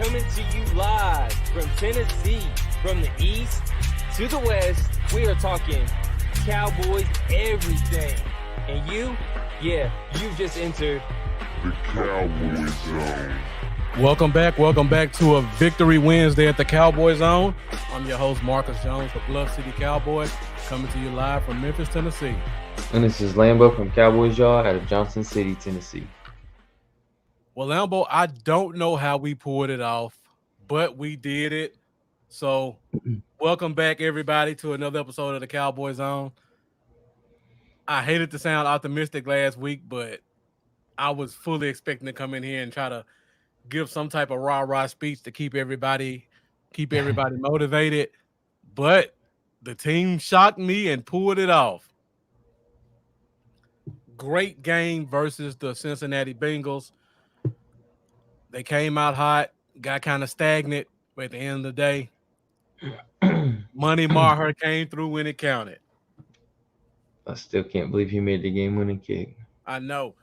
coming to you live from Tennessee, from the east to the west. We are talking Cowboys everything. And you just entered the Cowboy Zone. Welcome back to a Victory Wednesday at the Cowboy Zone. I'm your host, Marcus Jones for Bluff City Cowboys, coming to you live from Memphis, Tennessee. And this is Lambo from Cowboys Yard out of Johnson City, Tennessee. Well, Lambo, I don't know how we pulled it off, but we did it. So welcome back, everybody, to another episode of the Cowboy Zone. I hated to sound optimistic last week, but I was fully expecting to come in here and try to give some type of rah-rah speech to keep everybody motivated. But the team shocked me and pulled it off. Great game versus the Cincinnati Bengals. They came out hot, got kind of stagnant, but at the end of the day, Money Maher came through when it counted. I still can't believe he made the game-winning kick. I know.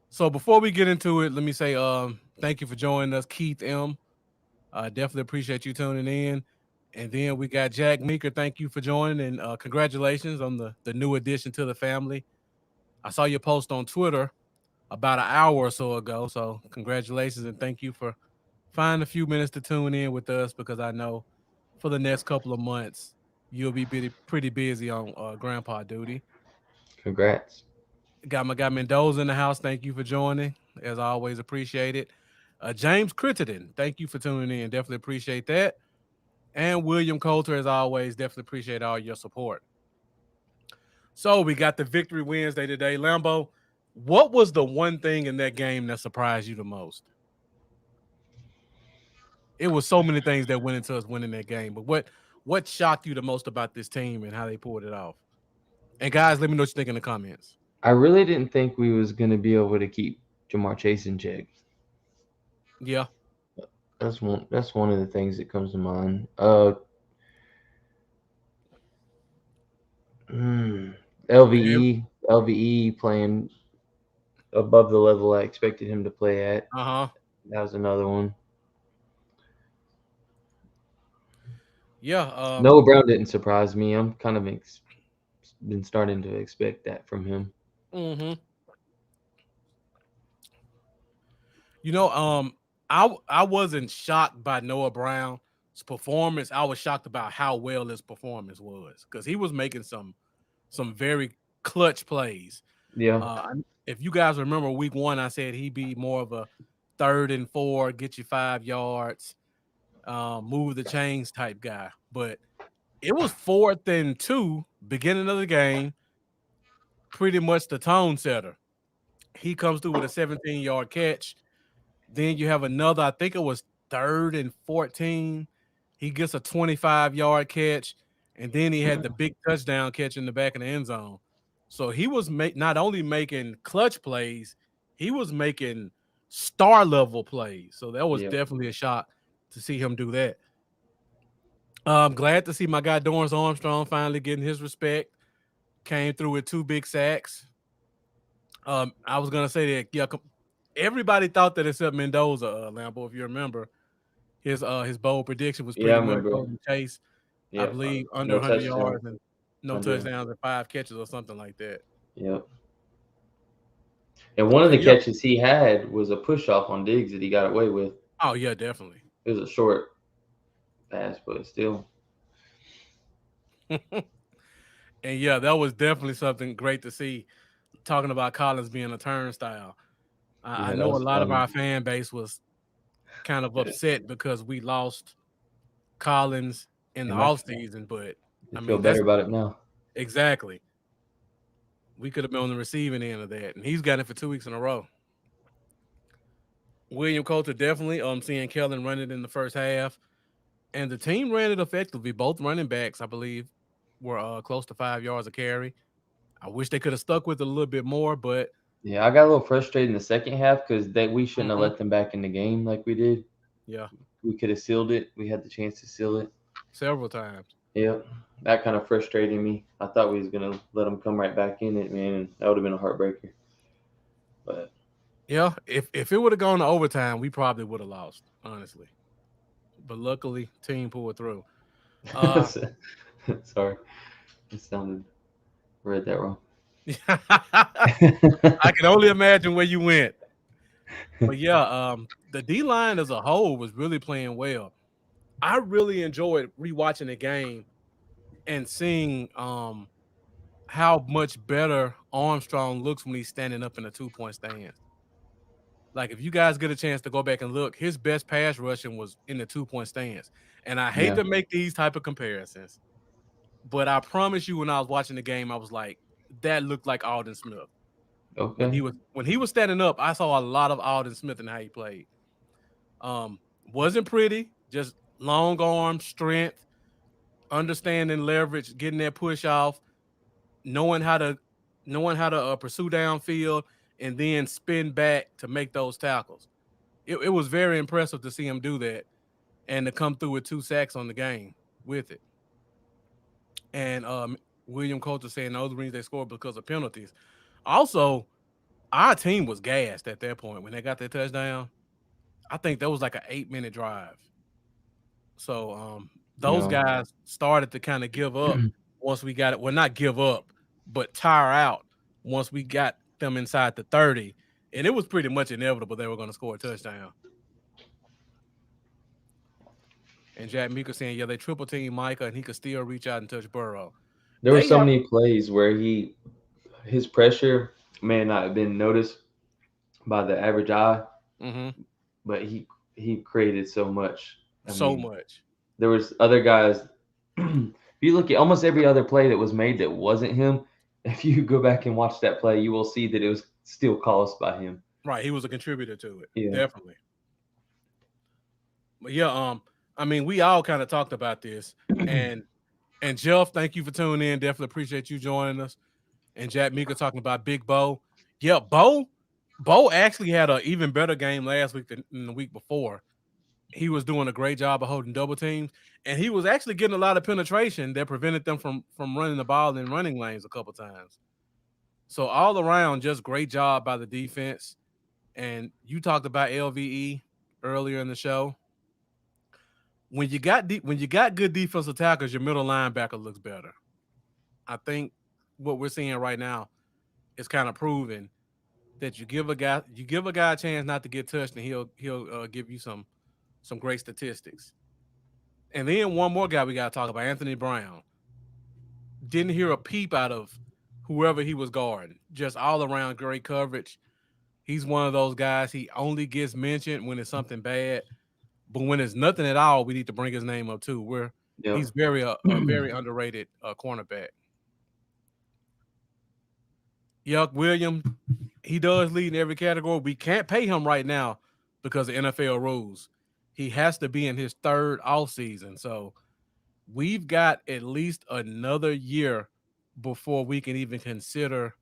So before we get into it, let me say thank you for joining us, Keith M. Definitely appreciate you tuning in. And then we got Jack Meeker. Thank you for joining, and congratulations on the new addition to the family. I saw your post on Twitter about an hour or so ago, so congratulations and thank you for finding a few minutes to tune in with us, because I know for the next couple of months you'll be pretty busy on grandpa duty. Congrats. Got my guy Mendoza in the house. Thank you for joining. As always, appreciate it. James Crittenden, thank you for tuning in. Definitely appreciate that. And William Coulter, as always, definitely appreciate all your support. So we got the Victory Wednesday today. Lambo, what was the one thing in that game that surprised you the most? It was so many things that went into us winning that game, but what shocked you the most about this team and how they pulled it off? And guys, let me know what you think in the comments. I really didn't think we was going to be able to keep Jamar Chase in check. Yeah. That's one of the things that comes to mind. LVE playing above the level I expected him to play at. Uh-huh. That was another one. Yeah. Noah Brown didn't surprise me. I'm kind of been starting to expect that from him. Mm-hmm. You know, I wasn't shocked by Noah Brown's performance. I was shocked about how well his performance was, because he was making some very clutch plays. Yeah. If you guys remember week 1, I said he'd be more of a 3rd and 4, get you 5 yards, move the chains type guy. But it was 4th and 2, beginning of the game, pretty much the tone setter. He comes through with a 17-yard catch. Then you have another, I think it was 3rd and 14. He gets a 25-yard catch, and then he had the big touchdown catch in the back of the end zone. So he was not only making clutch plays, he was making star-level plays. So that was definitely a shock to see him do that. I'm glad to see my guy Dorrance Armstrong finally getting his respect. Came through with 2 big sacks. I was going to say that, everybody thought that except Mendoza, Lambo, if you remember. His bold prediction was pretty much Golden Chase. Yeah, I believe under 100 yards and no touchdowns and 5 catches or something like that. Yep. And one of the catches he had was a push-off on Diggs that he got away with. Oh, yeah, definitely. It was a short pass, but still. And, yeah, that was definitely something great to see, talking about Collins being a turnstile. I know a lot of our fan base was kind of upset because we lost Collins in the offseason, but I feel better about it now. Exactly. We could have been on the receiving end of that, and he's got it for 2 weeks in a row. William Coulter definitely seeing Kellen run it in the first half, and the team ran it effectively. Both running backs, I believe, were close to 5 yards a carry. I wish they could have stuck with it a little bit more, but yeah, I got a little frustrated in the second half because we shouldn't have let them back in the game like we did. Yeah. We could have sealed it. We had the chance to seal it several times. Yep. That kind of frustrated me. I thought we was going to let them come right back in it, man, and that would have been a heartbreaker. But Yeah, if it would have gone to overtime, we probably would have lost, honestly. But luckily, team pulled through. Sorry, it sounded read that wrong. I can only imagine where you went. But yeah, the D line as a whole was really playing well. I really enjoyed rewatching the game and seeing how much better Armstrong looks when he's standing up in a 2-point stance. Like if you guys get a chance to go back and look, his best pass rushing was in the 2-point stance. And I hate Yeah. to make these type of comparisons, but I promise you, when I was watching the game, I was like, that looked like Alden Smith. When Okay. he was standing up, I saw a lot of Alden Smith in how he played. Wasn't pretty, just long arm strength, understanding leverage, getting that push off, knowing how to pursue downfield, and then spin back to make those tackles. It was very impressive to see him do that and to come through with 2 sacks on the game with it. And William Coulter saying those rings they scored because of penalties. Also, our team was gassed at that point when they got their touchdown. I think that was like an 8-minute drive. So those Yeah. guys started to kind of give up once we got it. Well, not give up, but tire out once we got them inside the 30. And it was pretty much inevitable they were going to score a touchdown. And Jack Meeker saying, yeah, they triple team Micah and he could still reach out and touch Burrow. There were They so have many plays where his pressure may not have been noticed by the average eye, but he created so much. so much. There was other guys. If you look at almost every other play that was made that wasn't him, if you go back and watch that play, you will see that it was still caused by him. Right, he was a contributor to it. Yeah. Definitely. But yeah, I mean, we all kind of talked about this, and Jeff, thank you for tuning in. Definitely appreciate you joining us. And Jack Meeker talking about Big Bo. Yeah, Bo actually had an even better game last week than the week before. He was doing a great job of holding double teams, and he was actually getting a lot of penetration that prevented them from running the ball in running lanes a couple times. So all around, just great job by the defense. And you talked about LVE earlier in the show. When you got good defensive tackles, your middle linebacker looks better. I think what we're seeing right now is kind of proving that you give a guy a chance not to get touched, and he'll give you some great statistics. And then one more guy we got to talk about, Anthony Brown. Didn't hear a peep out of whoever he was guarding. Just all around great coverage. He's one of those guys. He only gets mentioned when it's something bad, but when it's nothing at all, we need to bring his name up too. He's very a very underrated cornerback. Yuck, William, he does lead in every category. We can't pay him right now because of NFL rules. He has to be in his 3rd off season. So we've got at least another year before we can even consider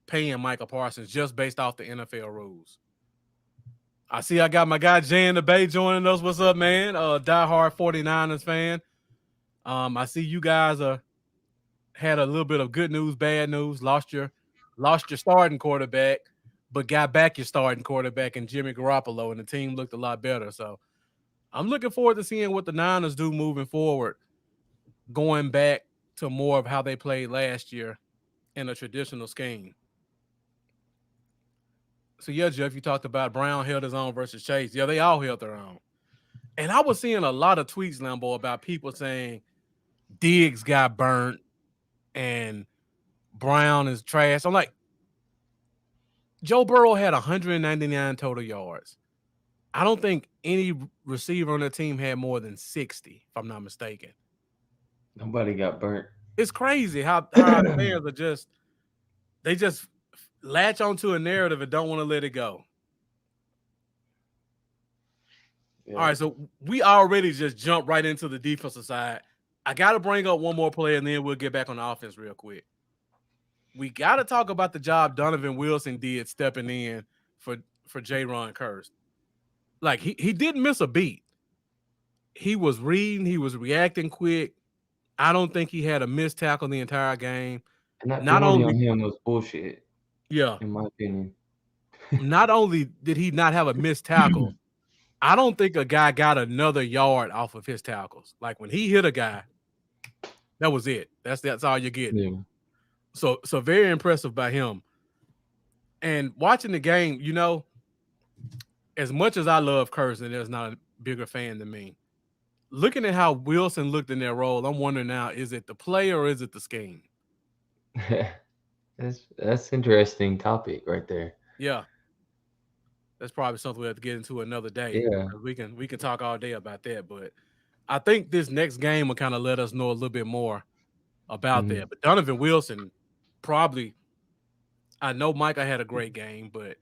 paying Micah Parsons just based off the NFL rules. I see I got my guy Jay in the Bay joining us. What's up, man? Diehard 49ers fan. I see you guys had a little bit of good news, bad news. Lost your starting quarterback, but got back your starting quarterback in Jimmy Garoppolo, and the team looked a lot better. So I'm looking forward to seeing what the Niners do moving forward, going back to more of how they played last year in a traditional scheme. So, yeah, Jeff, you talked about Brown held his own versus Chase. Yeah, they all held their own. And I was seeing a lot of tweets, Lambo, about people saying Diggs got burnt and Brown is trash. I'm like, Joe Burrow had 199 total yards. I don't think any receiver on the team had more than 60, if I'm not mistaken. Nobody got burnt. It's crazy how our fans are they just latch onto a narrative and don't want to let it go. Yeah. All right, so we already just jumped right into the defensive side. I got to bring up one more player, and then we'll get back on the offense real quick. We got to talk about the job Donovan Wilson did stepping in for Jaron Kearse. Like, he didn't miss a beat. He was reading. He was reacting quick. I don't think he had a missed tackle the entire game. And that penalty on him was bullshit. Yeah. In my opinion. not only did he not have a missed tackle, I don't think a guy got another yard off of his tackles. Like when he hit a guy, that was it. That's all you're getting. Yeah. So very impressive by him. And watching the game, as much as I love Curse, and there's not a bigger fan than me. Looking at how Wilson looked in their role, I'm wondering now, is it the play or is it the scheme? That's interesting topic right there. Yeah. That's probably something we have to get into another day. Yeah. We can talk all day about that, but I think this next game will kind of let us know a little bit more about that. But Donovan Wilson probably, I know Micah had a great game, but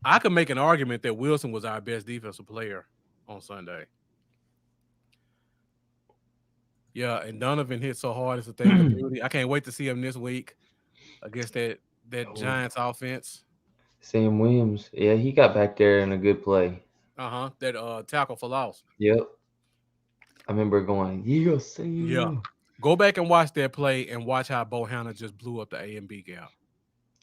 I could make an argument that Wilson was our best defensive player on Sunday. Yeah, and Donovan hit so hard, it's a thing of beauty. I can't wait to see him this week against that Giants offense. Sam Williams, yeah, he got back there in a good play. That tackle for loss. Yep. I remember going, yeah, Sam. Yeah. Go back and watch that play and watch how Bohanna just blew up the A and B gap.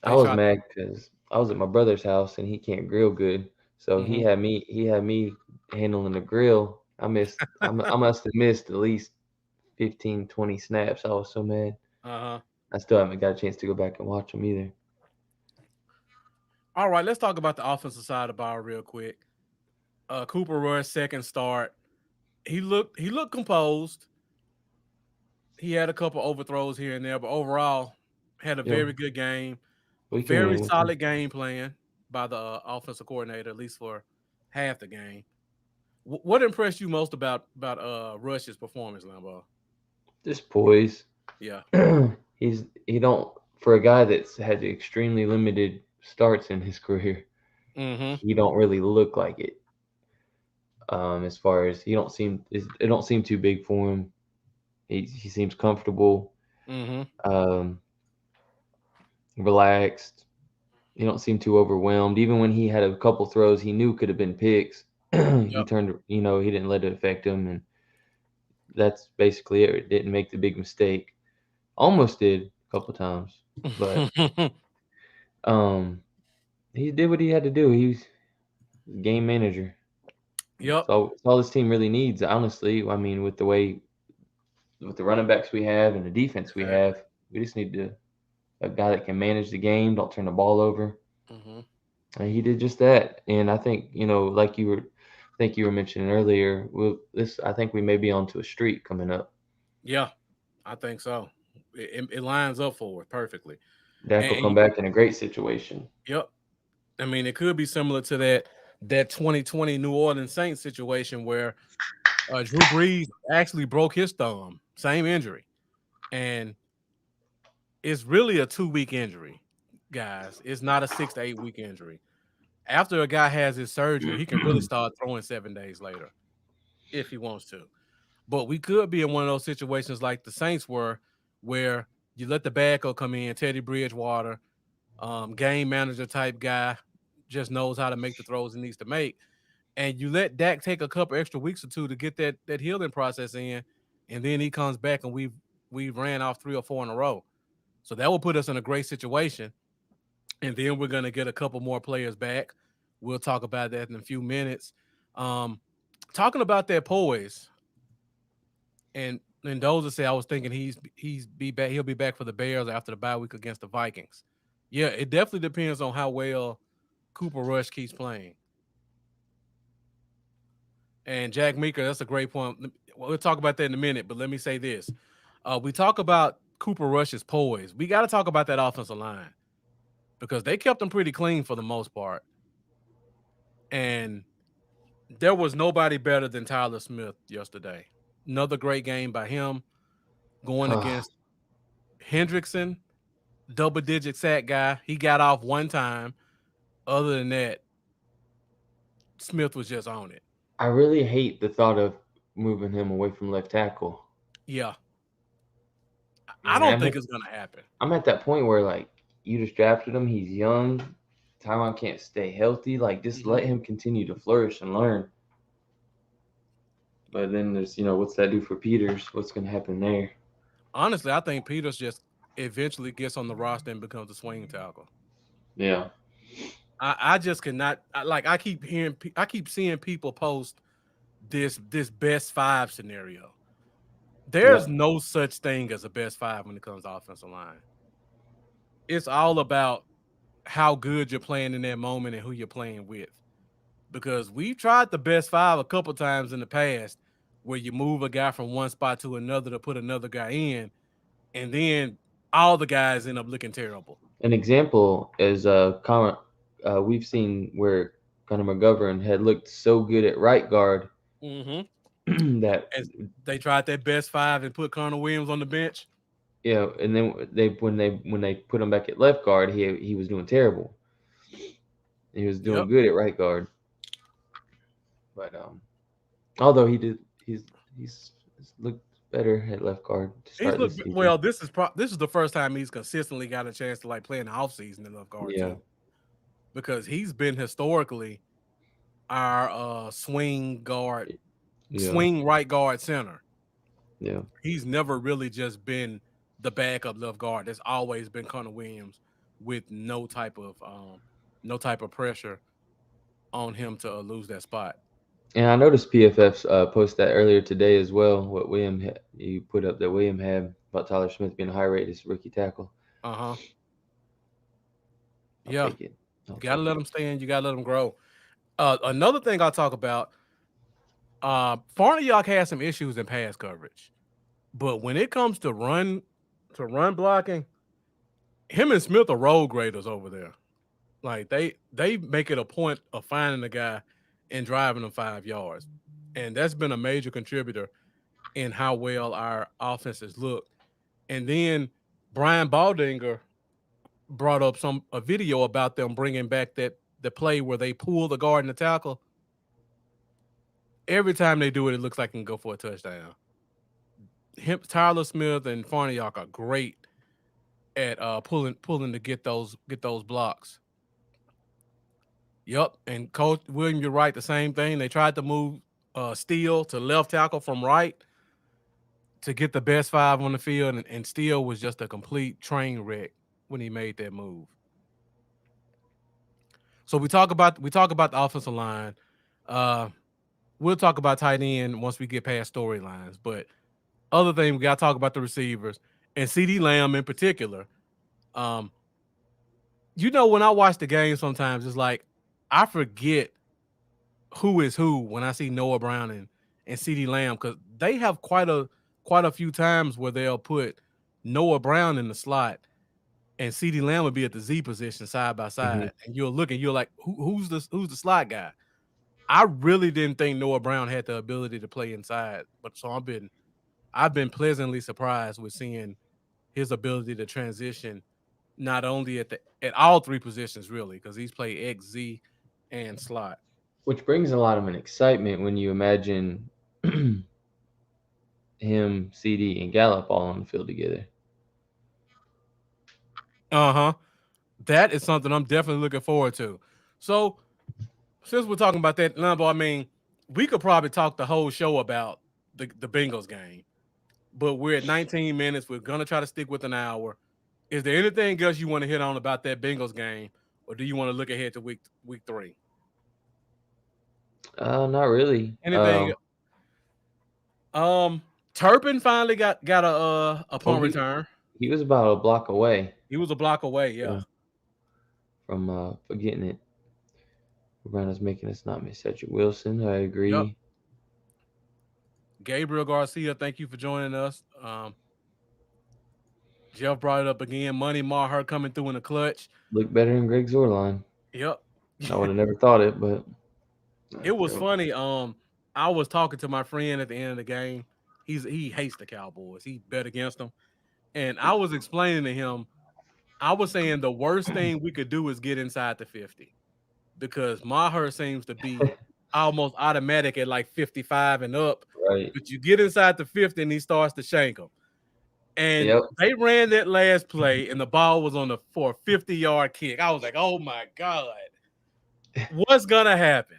I was mad because I was at my brother's house and he can't grill good. So he had me handling the grill. I must have missed at least 15, 20 snaps. I was so mad. I still haven't got a chance to go back and watch them either. All right, let's talk about the offensive side of the ball real quick. Cooper Rush, second start. He looked composed. He had a couple overthrows here and there, but overall had a very good game. Very solid game plan by the offensive coordinator, at least for half the game. What impressed you most about Rush's performance, Lambo? Just poise. Yeah. he don't, for a guy that's had extremely limited starts in his career, he don't really look like it. As far as it don't seem too big for him. He seems comfortable, relaxed. He don't seem too overwhelmed. Even when he had a couple throws he knew could have been picks, he turned. He didn't let it affect him, and that's basically it. It didn't make the big mistake. Almost did a couple times, but he did what he had to do. He's game manager. Yep. So all this team really needs, honestly. I mean, with the running backs we have and the defense we have, we just need a guy that can manage the game, don't turn the ball over. And he did just that. And I think, like you were mentioning earlier, I think we may be onto a streak coming up. Yeah, I think so. It lines up for it perfectly. Dak will come back in a great situation. Yep. I mean, it could be similar to that 2020 New Orleans Saints situation where Drew Brees actually broke his thumb, same injury. And it's really a 2-week injury, guys. It's not a 6 to 8 week injury. After a guy has his surgery, he can really start throwing 7 days later if he wants to. But we could be in one of those situations like the Saints were, where you let the backup come in, Teddy Bridgewater, game manager type guy, just knows how to make the throws he needs to make. And you let Dak take a couple extra weeks or two to get that healing process in, and then he comes back and we've ran off 3 or 4 in a row. So that will put us in a great situation. And then we're going to get a couple more players back. We'll talk about that in a few minutes. Talking about that poise, and Mendoza said I was thinking he'll be back for the Bears after the bye week against the Vikings. Yeah, it definitely depends on how well Cooper Rush keeps playing. And Jack Meeker, that's a great point. We'll talk about that in a minute, but let me say this. We talk about Cooper Rush's poise. We got to talk about that offensive line because they kept them pretty clean for the most part. And there was nobody better than Tyler Smith yesterday. Another great game by him going against Hendrickson, double-digit sack guy. He got off one time. Other than that, Smith was just on it. I really hate the thought of moving him away from left tackle. Yeah. I don't think it's going to happen. I'm at that point where, you just drafted him. He's young. Tyron can't stay healthy. Just let him continue to flourish and learn. But then there's, what's that do for Peters? What's going to happen there? Honestly, I think Peters just eventually gets on the roster and becomes a swing tackle. Yeah. I just cannot. I keep seeing people post this best five scenario. There's Yep. no such thing as a best five when it comes to offensive line. It's all about how good you're playing in that moment and who you're playing with. Because we've tried the best five a couple times in the past where you move a guy from one spot to another to put another guy in, and then all the guys end up looking terrible. An example is we've seen where Conor McGovern had looked so good at right guard Mm-hmm. that As they tried that best five and put Connor Williams on the bench. and then when they put him back at left guard, he was doing terrible. He was doing Yep. good at right guard, but although he's looked better at left guard to He's start this looked season. well. This is the first time he's consistently got a chance to like play in the offseason in left guard Yeah. too, because he's been historically our swing right guard center. Yeah. He's never really just been the backup left guard. There's always been Connor Williams with no type of pressure on him to lose that spot. And I noticed PFF's post that earlier today as well. What you put up that William had about Tyler Smith being a high rate as rookie tackle. Uh-huh. I'll Yeah. take it. You gotta let him stay in. You gotta let him grow. Another thing I'll talk about, Farniok has some issues in pass coverage, but when it comes to run blocking, him and Smith are road graders over there. Like they make it a point of finding the guy and driving him 5 yards, and that's been a major contributor in how well our offenses look. And then Brian Baldinger brought up a video about them bringing back the play where they pull the guard and the tackle. Every time they do it, it looks like it can go for a touchdown. Tyler Smith and Farniok are great at pulling to get those blocks. Yep, and Coach William, you're right. The same thing. They tried to move Steele to left tackle from right to get the best five on the field, and Steele was just a complete train wreck when he made that move. So we talk about the offensive line. We'll talk about tight end once we get past storylines. But other thing, we got to talk about the receivers and CeeDee Lamb in particular. When I watch the game, sometimes it's like I forget who is who when I see Noah Brown and CeeDee Lamb, because they have quite a few times where they'll put Noah Brown in the slot and CeeDee Lamb would be at the Z position side by side, and you're like, who's the slot guy? I really didn't think Noah Brown had the ability to play inside, but so I've been pleasantly surprised with seeing his ability to transition, not only at all three positions really, because he's played X, Z, and slot. Which brings a lot of an excitement when you imagine him, CD, and Gallup all on the field together. That is something I'm definitely looking forward to. So, since we're talking about that, Lambo, I mean, we could probably talk the whole show about the Bengals game, but we're at 19 minutes. We're gonna try to stick with an hour. Is there anything else you want to hit on about that Bengals game, or do you want to look ahead to week 3? Not really. Anything? Turpin finally got a punt return. He was about a block away. He was a block away, yeah. From forgetting it. Brown is making us not miss Cedric Wilson. I agree. Yep. Gabriel Garcia, thank you for joining us. Jeff brought it up again. Money Maher coming through in the clutch. Look better than Greg Zorline. Yep. I would have never thought it, but it was funny. I was talking to my friend at the end of the game. He hates the Cowboys. He bet against them. And I was explaining to him, I was saying the worst thing we could do is get inside the 50, because Maher seems to be almost automatic at like 55 and up. Right. But you get inside the 50 and he starts to shank them. And they ran that last play and the ball was for a 50-yard kick. I was like, oh my God, what's going to happen?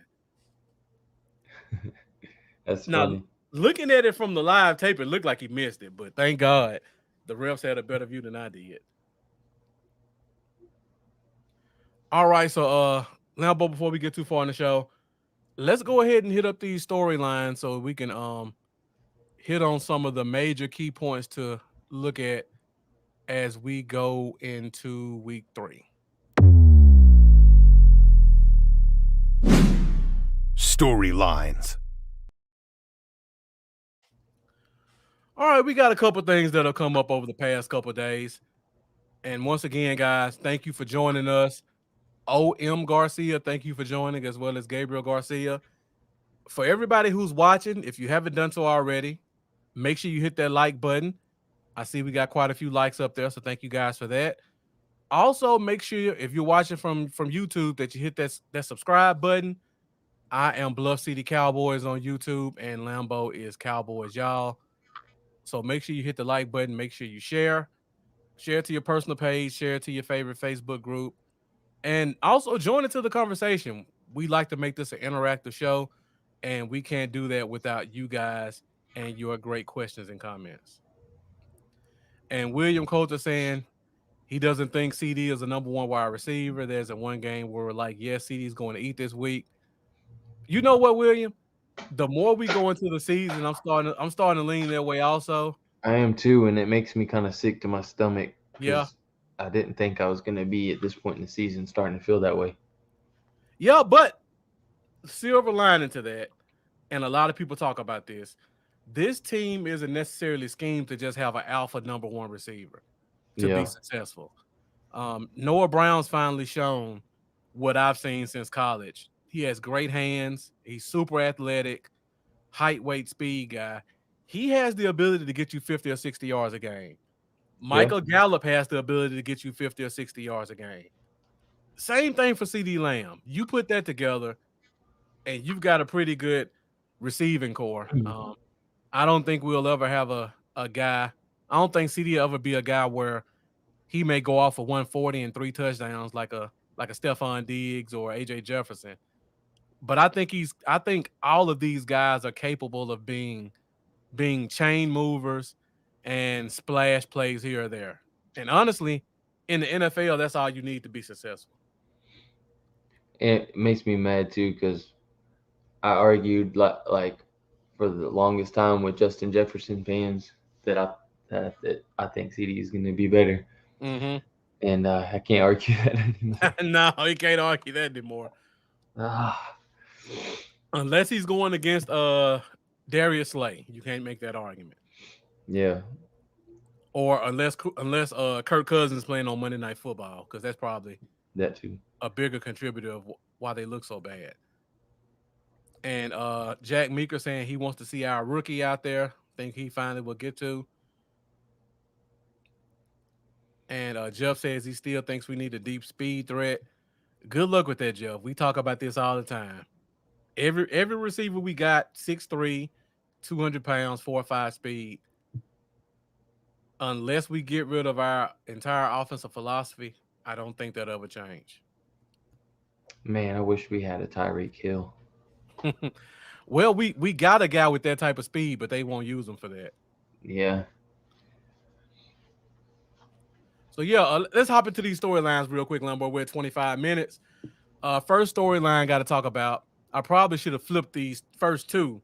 That's now, funny. Looking at it from the live tape, it looked like he missed it, but thank God the refs had a better view than I did. All right, so Lambo, before we get too far in the show, let's go ahead and hit up these storylines so we can hit on some of the major key points to look at as we go into week 3. Storylines. All right, we got a couple things that'll come up over the past couple of days. And once again, guys, thank you for joining us. O.M. Garcia, thank you for joining, as well as Gabriel Garcia. For everybody who's watching, if you haven't done so already, make sure you hit that like button. I see we got quite a few likes up there, so thank you guys for that. Also, make sure if you're watching from YouTube that you hit that subscribe button. I am Bluff City Cowboys on YouTube, and Lambo is Cowboys, y'all. So make sure you hit the like button. Make sure you share it to your personal page, share it to your favorite Facebook group, and also join into the conversation. We like to make this an interactive show, and we can't do that without you guys and your great questions and comments. And William Coulter saying he doesn't think CD is the number 1 wide receiver. There's a one game where we're like, yes, CD is going to eat this week. You know what, William? The more we go into the season, I'm starting to lean that way also. I am too, and it makes me kind of sick to my stomach. Yeah. I didn't think I was going to be at this point in the season starting to feel that way. Yeah, but silver lining to that, and a lot of people talk about this, this team isn't necessarily schemed to just have an alpha number 1 receiver to be successful. Noah Brown's finally shown what I've seen since college. He has great hands. He's super athletic, height, weight, speed guy. He has the ability to get you 50 or 60 yards a game. Michael Gallup has the ability to get you 50 or 60 yards a game. Same thing for CD Lamb. You put that together, and you've got a pretty good receiving core. I don't think we'll ever have a guy. I don't think CD will ever be a guy where he may go off for 140 and 3 touchdowns like a Stephon Diggs or AJ Jefferson. But I think all of these guys are capable of being chain movers and splash plays here or there. And honestly, in the NFL, that's all you need to be successful. It makes me mad too because I argued like for the longest time with Justin Jefferson fans that I think CD is going to be better. Mm-hmm. And I can't argue that anymore. No, he can't argue that anymore. Unless he's going against Darius Slay, you can't make that argument. Yeah. Or unless Kirk Cousins playing on Monday Night Football, because that's probably that too a bigger contributor of why they look so bad. And Jack Meeker saying he wants to see our rookie out there. Think he finally will get to. And Jeff says he still thinks we need a deep speed threat. Good luck with that, Jeff. We talk about this all the time. Every receiver we got, 6'3", 200 pounds, 4.5 speed. Unless we get rid of our entire offensive philosophy, I don't think that'll ever change. Man, I wish we had a Tyreek Hill. Well, we got a guy with that type of speed, but they won't use him for that. Yeah. So, let's hop into these storylines real quick, Lambo. We're at 25 minutes. First storyline got to talk about. I probably should have flipped these first two,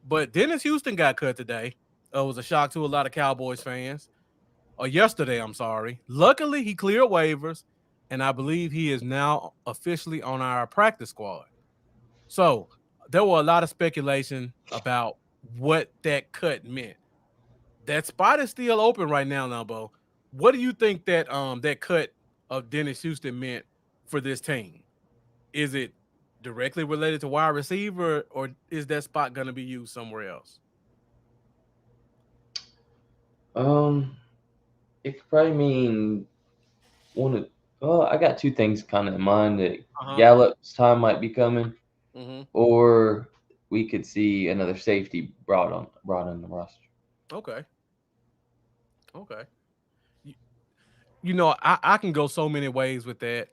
but Dennis Houston got cut today. It was a shock to a lot of Cowboys fans. Or yesterday, I'm sorry. Luckily, he cleared waivers, and I believe he is now officially on our practice squad. So there were a lot of speculation about what that cut meant. That spot is still open right now, Lambo. What do you think that that cut of Dennis Houston meant for this team? Is it directly related to wide receiver, or is that spot going to be used somewhere else? It could probably mean I got two things kind of in mind that Gallup's time might be coming, or we could see another safety brought on the roster. Okay. You know, I can go so many ways with that.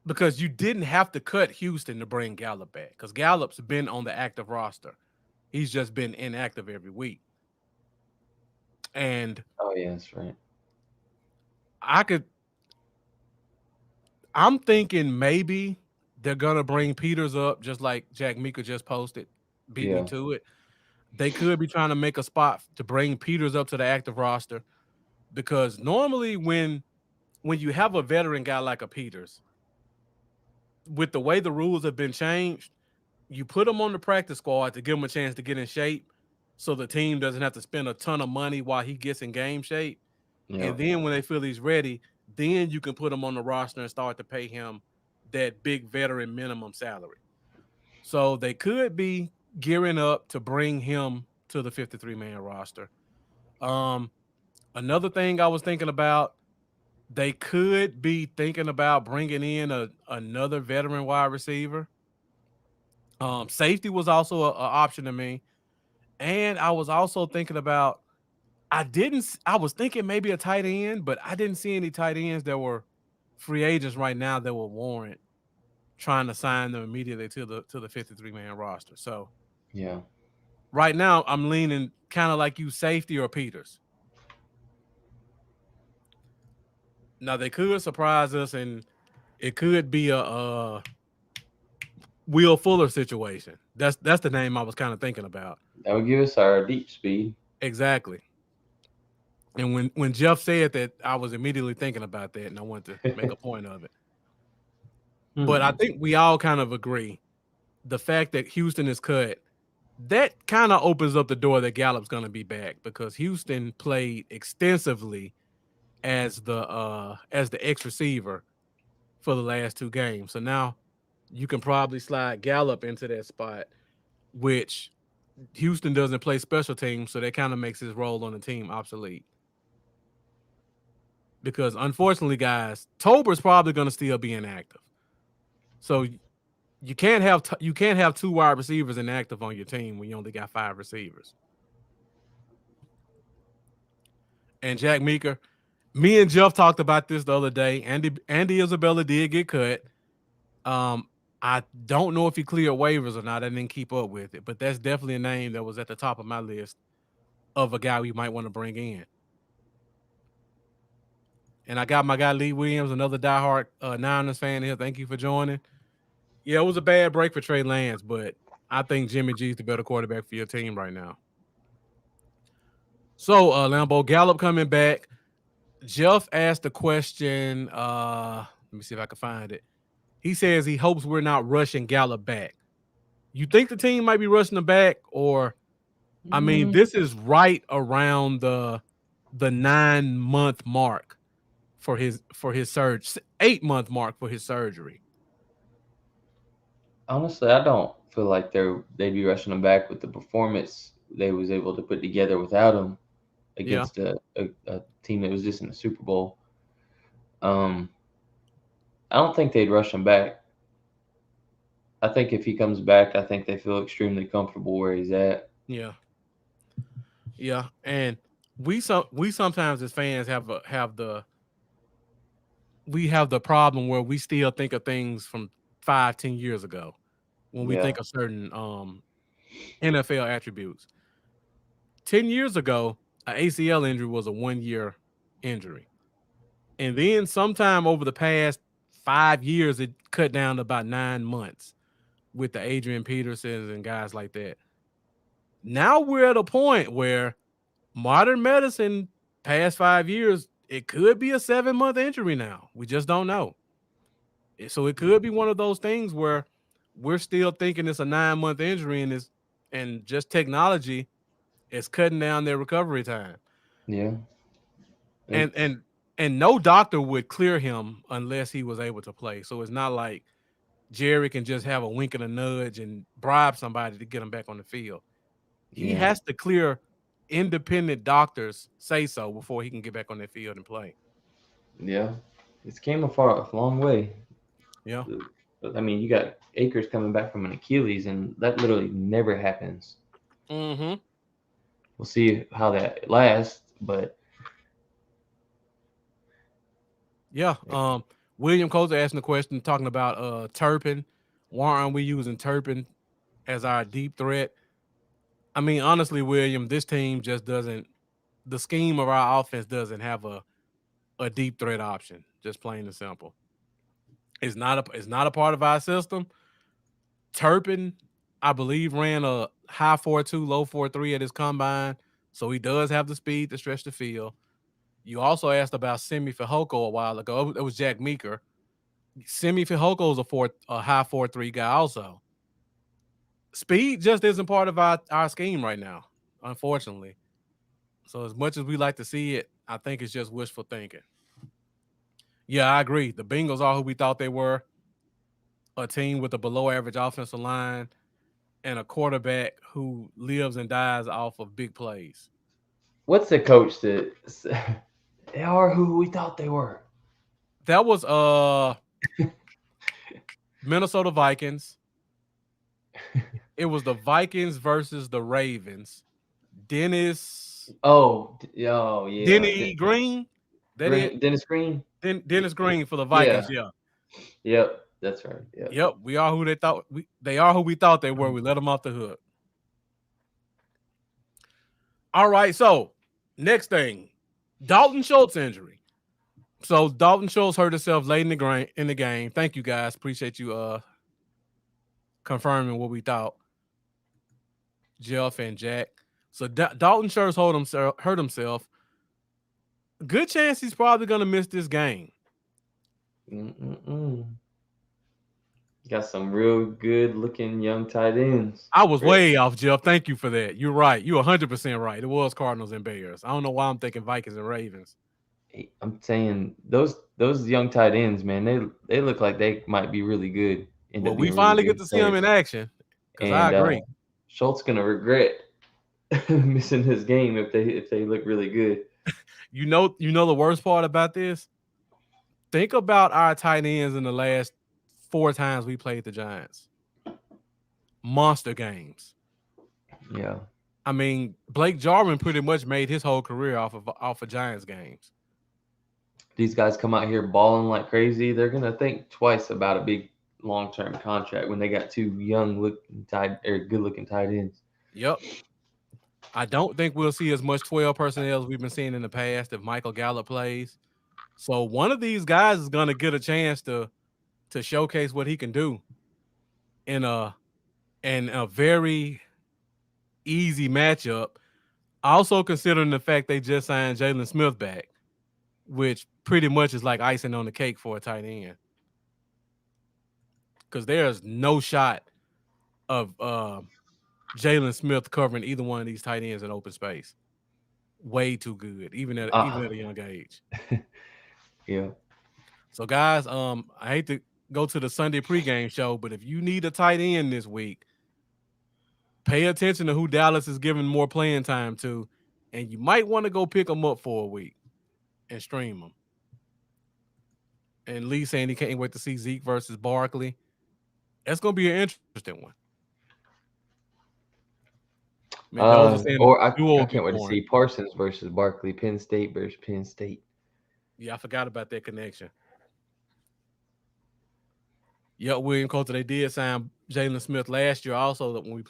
Because you didn't have to cut Houston to bring Gallup back, because Gallup's been on the active roster. He's just been inactive every week. And oh yeah, that's right. I'm thinking maybe they're gonna bring Peters up, just like Jack Meeker just posted. Beat me Yeah. to it. They could be trying to make a spot to bring Peters up to the active roster because normally when you have a veteran guy like a Peters, with the way the rules have been changed, you put him on the practice squad to give him a chance to get in shape, so the team doesn't have to spend a ton of money while he gets in game shape. Yeah. And then when they feel he's ready, then you can put him on the roster and start to pay him that big veteran minimum salary. So they could be gearing up to bring him to the 53-man roster. Um, Another thing I was thinking about, they could be thinking about bringing in another veteran wide receiver. Safety was also an option to me, and I was also thinking about. I was thinking maybe a tight end, but I didn't see any tight ends that were free agents right now that would warrant trying to sign them immediately to the 53-man roster. So Yeah. right now I'm leaning kind of like you, safety or Peters. Now they could surprise us, and it could be a Will Fuller situation. That's the name I was kind of thinking about. That would give us our deep speed. Exactly. And when Jeff said that, I was immediately thinking about that, and I wanted to make a point of it. But I think we all kind of agree the fact that Houston is cut, that kind of opens up the door that Gallup's going to be back, because Houston played extensively as the X receiver for the last two games. So now you can probably slide Gallup into that spot, which Houston doesn't play special teams, so that kind of makes his role on the team obsolete. Because unfortunately, guys, Tober's probably going to still be inactive. So you can't have two wide receivers inactive on your team when you only got 5 receivers. And Jack Meeker, me and Jeff talked about this the other day. Andy Isabella did get cut. I don't know if he cleared waivers or not. I didn't keep up with it, but that's definitely a name that was at the top of my list of a guy we might want to bring in. And I got my guy Lee Williams, another diehard Niners fan here. Thank you for joining. Yeah, it was a bad break for Trey Lance, but I think Jimmy G's the better quarterback for your team right now. So, Lambeau, Gallup coming back. Jeff asked a question. Let me see if I can find it. He says he hopes we're not rushing Gallup back. You think the team might be rushing him back, or I mean, this is right around the 9-month mark for his surgery, 8-month mark for his surgery. Honestly, I don't feel like they'd be rushing him back with the performance they was able to put together without him against a team that was just in the Super Bowl. I don't think they'd rush him back. I think if he comes back, I think they feel extremely comfortable where he's at. Yeah, and we sometimes as fans have the problem where we still think of things from 5-10 years ago when we think of certain NFL attributes. 10 years ago, an ACL injury was a 1-year injury. And then sometime over the past 5 years, it cut down to about 9 months with the Adrian Petersons and guys like that. Now we're at a point where modern medicine, past 5 years, it could be a 7-month injury now. We just don't know. So it could be one of those things where we're still thinking it's a 9-month injury, and just technology is cutting down their recovery time. Yeah. And no doctor would clear him unless he was able to play. So it's not like Jerry can just have a wink and a nudge and bribe somebody to get him back on the field. He has to clear independent doctors say so before he can get back on that field and play. Yeah. It's came a long way. Yeah. I mean, you got Akers coming back from an Achilles, and that literally never happens. Mm-hmm. We'll see how that lasts, but yeah. William Cozer asking the question, talking about Turpin. Why aren't we using Turpin as our deep threat? I mean, honestly, William, this team just doesn't. The scheme of our offense doesn't have a deep threat option. Just plain and simple. It's not a part of our system. Turpin, I believe, ran a high 4.2, low 4.3 at his combine, so he does have the speed to stretch the field. You also asked about Semi Fehoko a while ago. It was Jack Meeker. Semi Fehoko is a high 4.3 guy also. Speed just isn't part of our scheme right now, unfortunately. So as much as we like to see it, I think it's just wishful thinking. Yeah, I agree. The Bengals are who we thought they were. A team with a below average offensive line and a quarterback who lives and dies off of big plays. What's the coach that they are who we thought they were? That was Minnesota Vikings. It was the Vikings versus the Ravens. Dennis Yeah. Denny Green. Dennis Green. Dennis Green for the Vikings. Yeah. Yep. That's right. Yep. We are who they are who we thought they were. We let them off the hook. All right. So next thing, Dalton Schultz injury. So Dalton Schultz hurt himself late in the game. Thank you guys. Appreciate you confirming what we thought. Jeff and Jack. So Dalton Schultz hurt himself. Good chance he's probably going to miss this game. Got some real good looking young tight ends. I was way off, Jeff. Thank you for that. You're right. You're 100% right. It was Cardinals and Bears. I don't know why I'm thinking Vikings and Ravens. I'm saying those young tight ends, man, they look like they might be really good. Well, we finally get to see them in action. Because I agree. Schultz gonna regret missing his game if they look really good. You know the worst part about this? Think about our tight ends in the last 4 times we played the Giants. Monster games. Yeah. I mean, Blake Jarwin pretty much made his whole career off of Giants games. These guys come out here balling like crazy. They're gonna think twice about a big long-term contract when they got 2 good-looking tight ends. Yep. I don't think we'll see as much 12 personnel as we've been seeing in the past if Michael Gallup plays. So one of these guys is going to get a chance to showcase what he can do in a very easy matchup. Also considering the fact they just signed Jalen Smith back, which pretty much is like icing on the cake for a tight end. Because there's no shot of Jalen Smith covering either one of these tight ends in open space. Way too good, even at a young age. Yeah. So guys, I hate to go to the Sunday pregame show, but if you need a tight end this week, pay attention to who Dallas is giving more playing time to, and you might want to go pick them up for a week and stream them. And Lee saying he can't wait to see Zeke versus Barkley. That's going to be an interesting one. I can't wait to see Parsons versus Barkley, Penn State versus Penn State. Yeah, I forgot about that connection. Yeah, William Coulter, they did sign Jalen Smith last year also when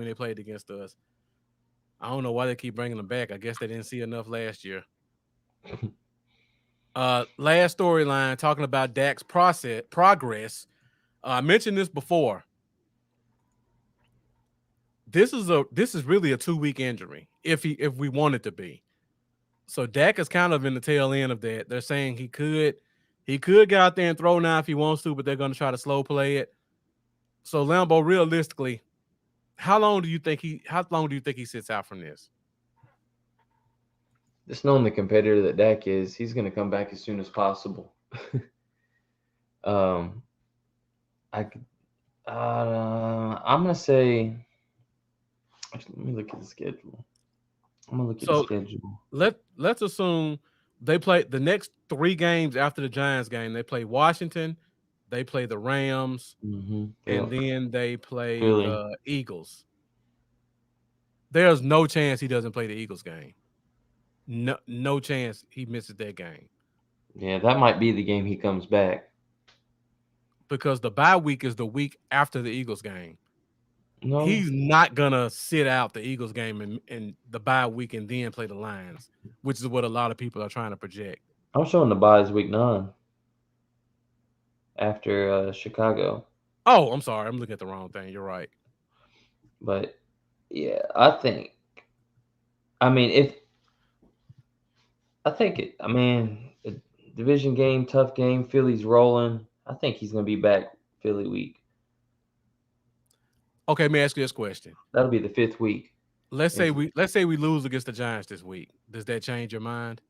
they played against us. I don't know why they keep bringing them back. I guess they didn't see enough last year. Last storyline, talking about Dak's progress. I mentioned this before. This is really a 2-week injury if we want it to be. So Dak is kind of in the tail end of that. They're saying he could get out there and throw now if he wants to, but they're going to try to slow play it. So Lambo, realistically, how long do you think he sits out from this? Just knowing the competitor that Dak is, he's going to come back as soon as possible. I'm going to say. Let me look at the schedule. I'm gonna look at the schedule. Let's assume they play the next 3 games after the Giants game. They play Washington, they play the Rams, and then they play the Eagles. There's no chance he doesn't play the Eagles game. No chance he misses that game. Yeah, that might be the game he comes back. Because the bye week is the week after the Eagles game. No. He's not gonna sit out the Eagles game and the bye week and then play the Lions, which is what a lot of people are trying to project. I'm showing the bye is week 9. after Chicago. Oh, I'm sorry. I'm looking at the wrong thing. You're right. But yeah, I think. I mean, if I think it. I mean, a division game, tough game. Philly's rolling. I think he's gonna be back Philly week. Okay, let me ask you this question. That'll be the 5th week. Let's say we lose against the Giants this week. Does that change your mind?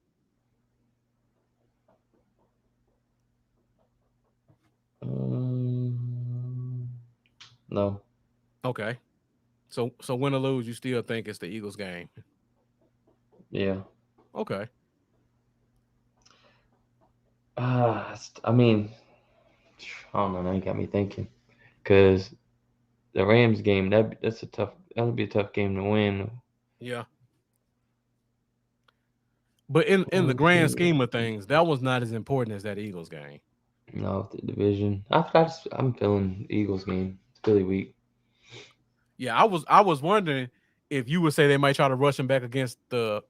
No. Okay. So win or lose, you still think it's the Eagles game? Yeah. Okay. I mean, I don't know. Now you got me thinking, because the Rams game that'll be a tough game to win. Yeah. But in the grand scheme of things, that was not as important as that Eagles game. No, the division. I'm feeling Eagles game. It's Philly week. Yeah, I was wondering if you would say they might try to rush him back against the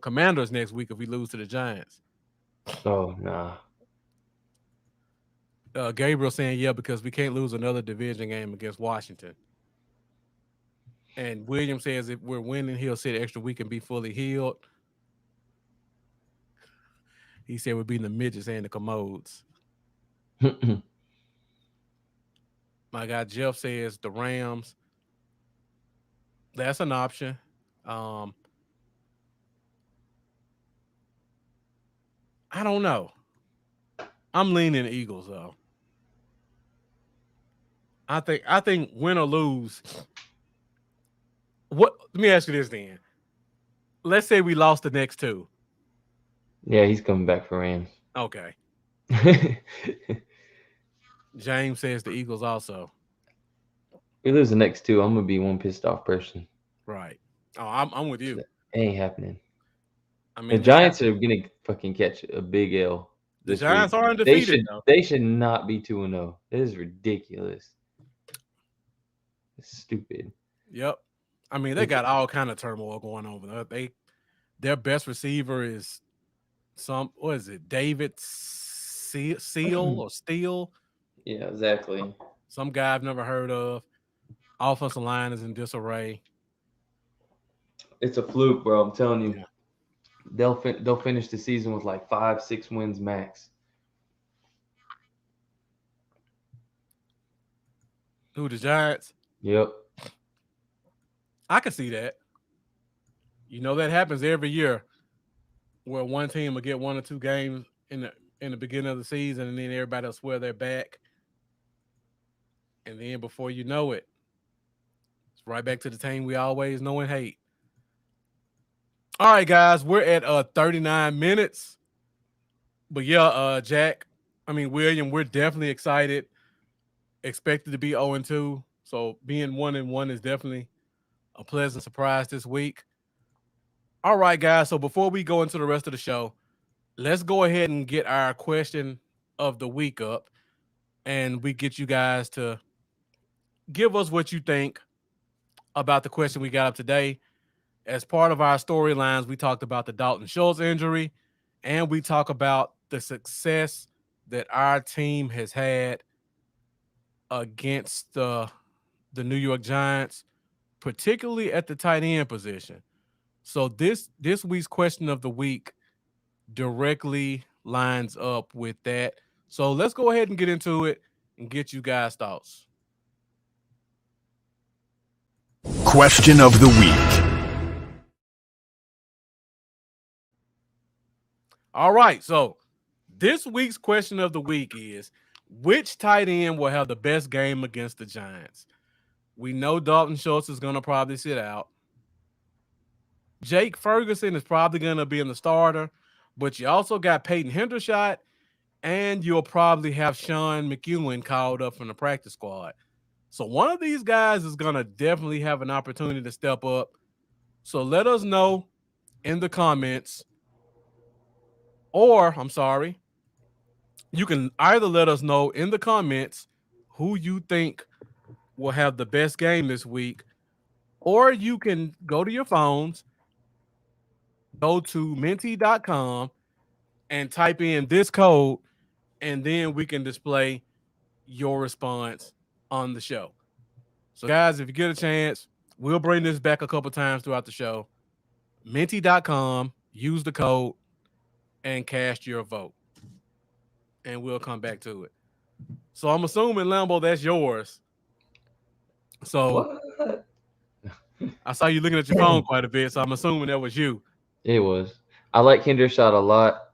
Commanders next week if we lose to the Giants. Oh nah. Gabriel saying yeah because we can't lose another division game against Washington. And William says if we're winning, he'll sit an extra week and be fully healed. He said we're beating the midgets and the commodes. My guy Jeff says the Rams. That's an option. I don't know. I'm leaning Eagles though. I think win or lose. Let me ask you this then. Let's say we lost the next two. Yeah, he's coming back for Rams. Okay. James says the Eagles also. We lose the next two, I'm gonna be one pissed off person. Right. Oh, I'm with you. It ain't happening. I mean, the Giants are gonna fucking catch a big L. The Giants are undefeated. They should not be 2-0. It is ridiculous. It's stupid. Yep. I mean, they got all kind of turmoil going on. Their best receiver is David Seal or Steele? Yeah, exactly. Some guy I've never heard of. Offensive line is in disarray. It's a fluke, bro. I'm telling you. Yeah. They'll finish the season with like 5-6 wins max. Who, the Giants? Yep. I can see that. You know that happens every year, where one team will get 1 or 2 games in the beginning of the season, and then everybody will swear they're back, and then before you know it, it's right back to the team we always know and hate. All right, guys, we're at 39 minutes. But yeah, William, we're definitely excited. Expected to be 0-2. So being 1-1 is definitely a pleasant surprise this week. All right, guys. So before we go into the rest of the show, let's go ahead and get our question of the week up. And we get you guys to give us what you think about the question we got up today. As part of our storylines, we talked about the Dalton Schultz injury, and we talk about the success that our team has had against the New York Giants, particularly at the tight end position. So this week's question of the week directly lines up with that. So let's go ahead and get into it and get you guys' thoughts. Question of the week. All right, so this week's question of the week is, which tight end will have the best game against the Giants? We know Dalton Schultz is going to probably sit out. Jake Ferguson is probably going to be in the starter, but you also got Peyton Hendershot, and you'll probably have Sean McEwen called up from the practice squad. So one of these guys is going to definitely have an opportunity to step up. So let us know in the comments. Or, you can either let us know in the comments who you think will have the best game this week, or you can go to your phones, go to menti.com, and type in this code, and then we can display your response on the show. So, guys, if you get a chance, we'll bring this back a couple times throughout the show. Minty.com, use the code, and cast your vote. And we'll come back to it. So I'm assuming, Lambo, that's yours. So What? I saw you looking at your phone quite a bit, so I'm assuming that was you. It was. I like Hendershot a lot.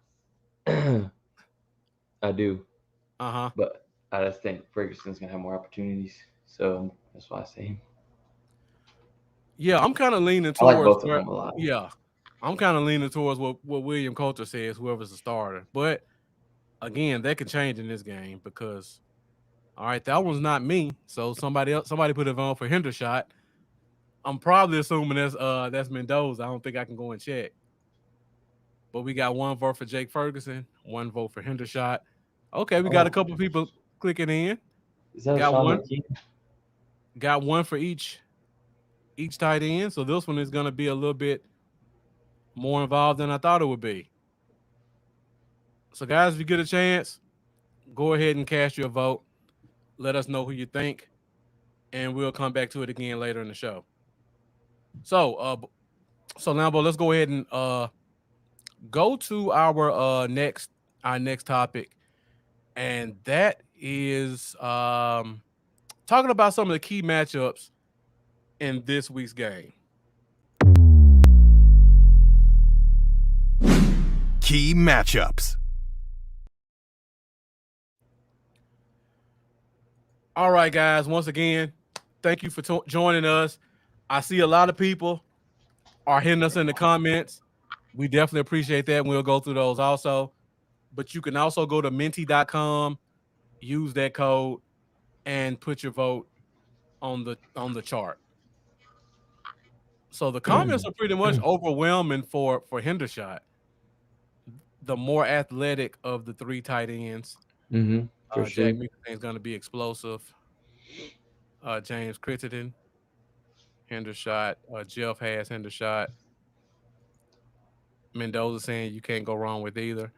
I do, Uh-huh. but I just think Ferguson's gonna have more opportunities, so that's why I say him. Yeah, I'm kind of leaning I like towards both of them a lot. yeah. I'm kind of leaning towards what William Coulter says, whoever's the starter. But again, that could change in this game because all right, that one's not me. So somebody put a vote for Hendershot. I'm probably assuming that's Mendoza. I don't think I can go and check. But we got one vote for Jake Ferguson, one vote for Hendershot. Okay, we got a couple people clicking in. Is that Got Sean one. McKeon? Got one for each tight end. So this one is going to be a little bit more involved than I thought it would be. So, guys, if you get a chance, go ahead and cast your vote. Let us know who you think, and we'll come back to it again later in the show. So Lambo, let's go ahead and go to our next topic, and that is talking about some of the key matchups in this week's game. Key matchups. All right, guys. Once again, thank you for joining us. I see a lot of people are hitting us in the comments. We definitely appreciate that. We'll go through those also. But you can also go to minty.com, use that code, and put your vote on the chart. So the comments are pretty much overwhelming for Hendershot, the more athletic of the three tight ends. For sure. Jack Mixon is going to be explosive. James Crittenden, Hendershot. Jeff has Hendershot. Mendoza saying you can't go wrong with either.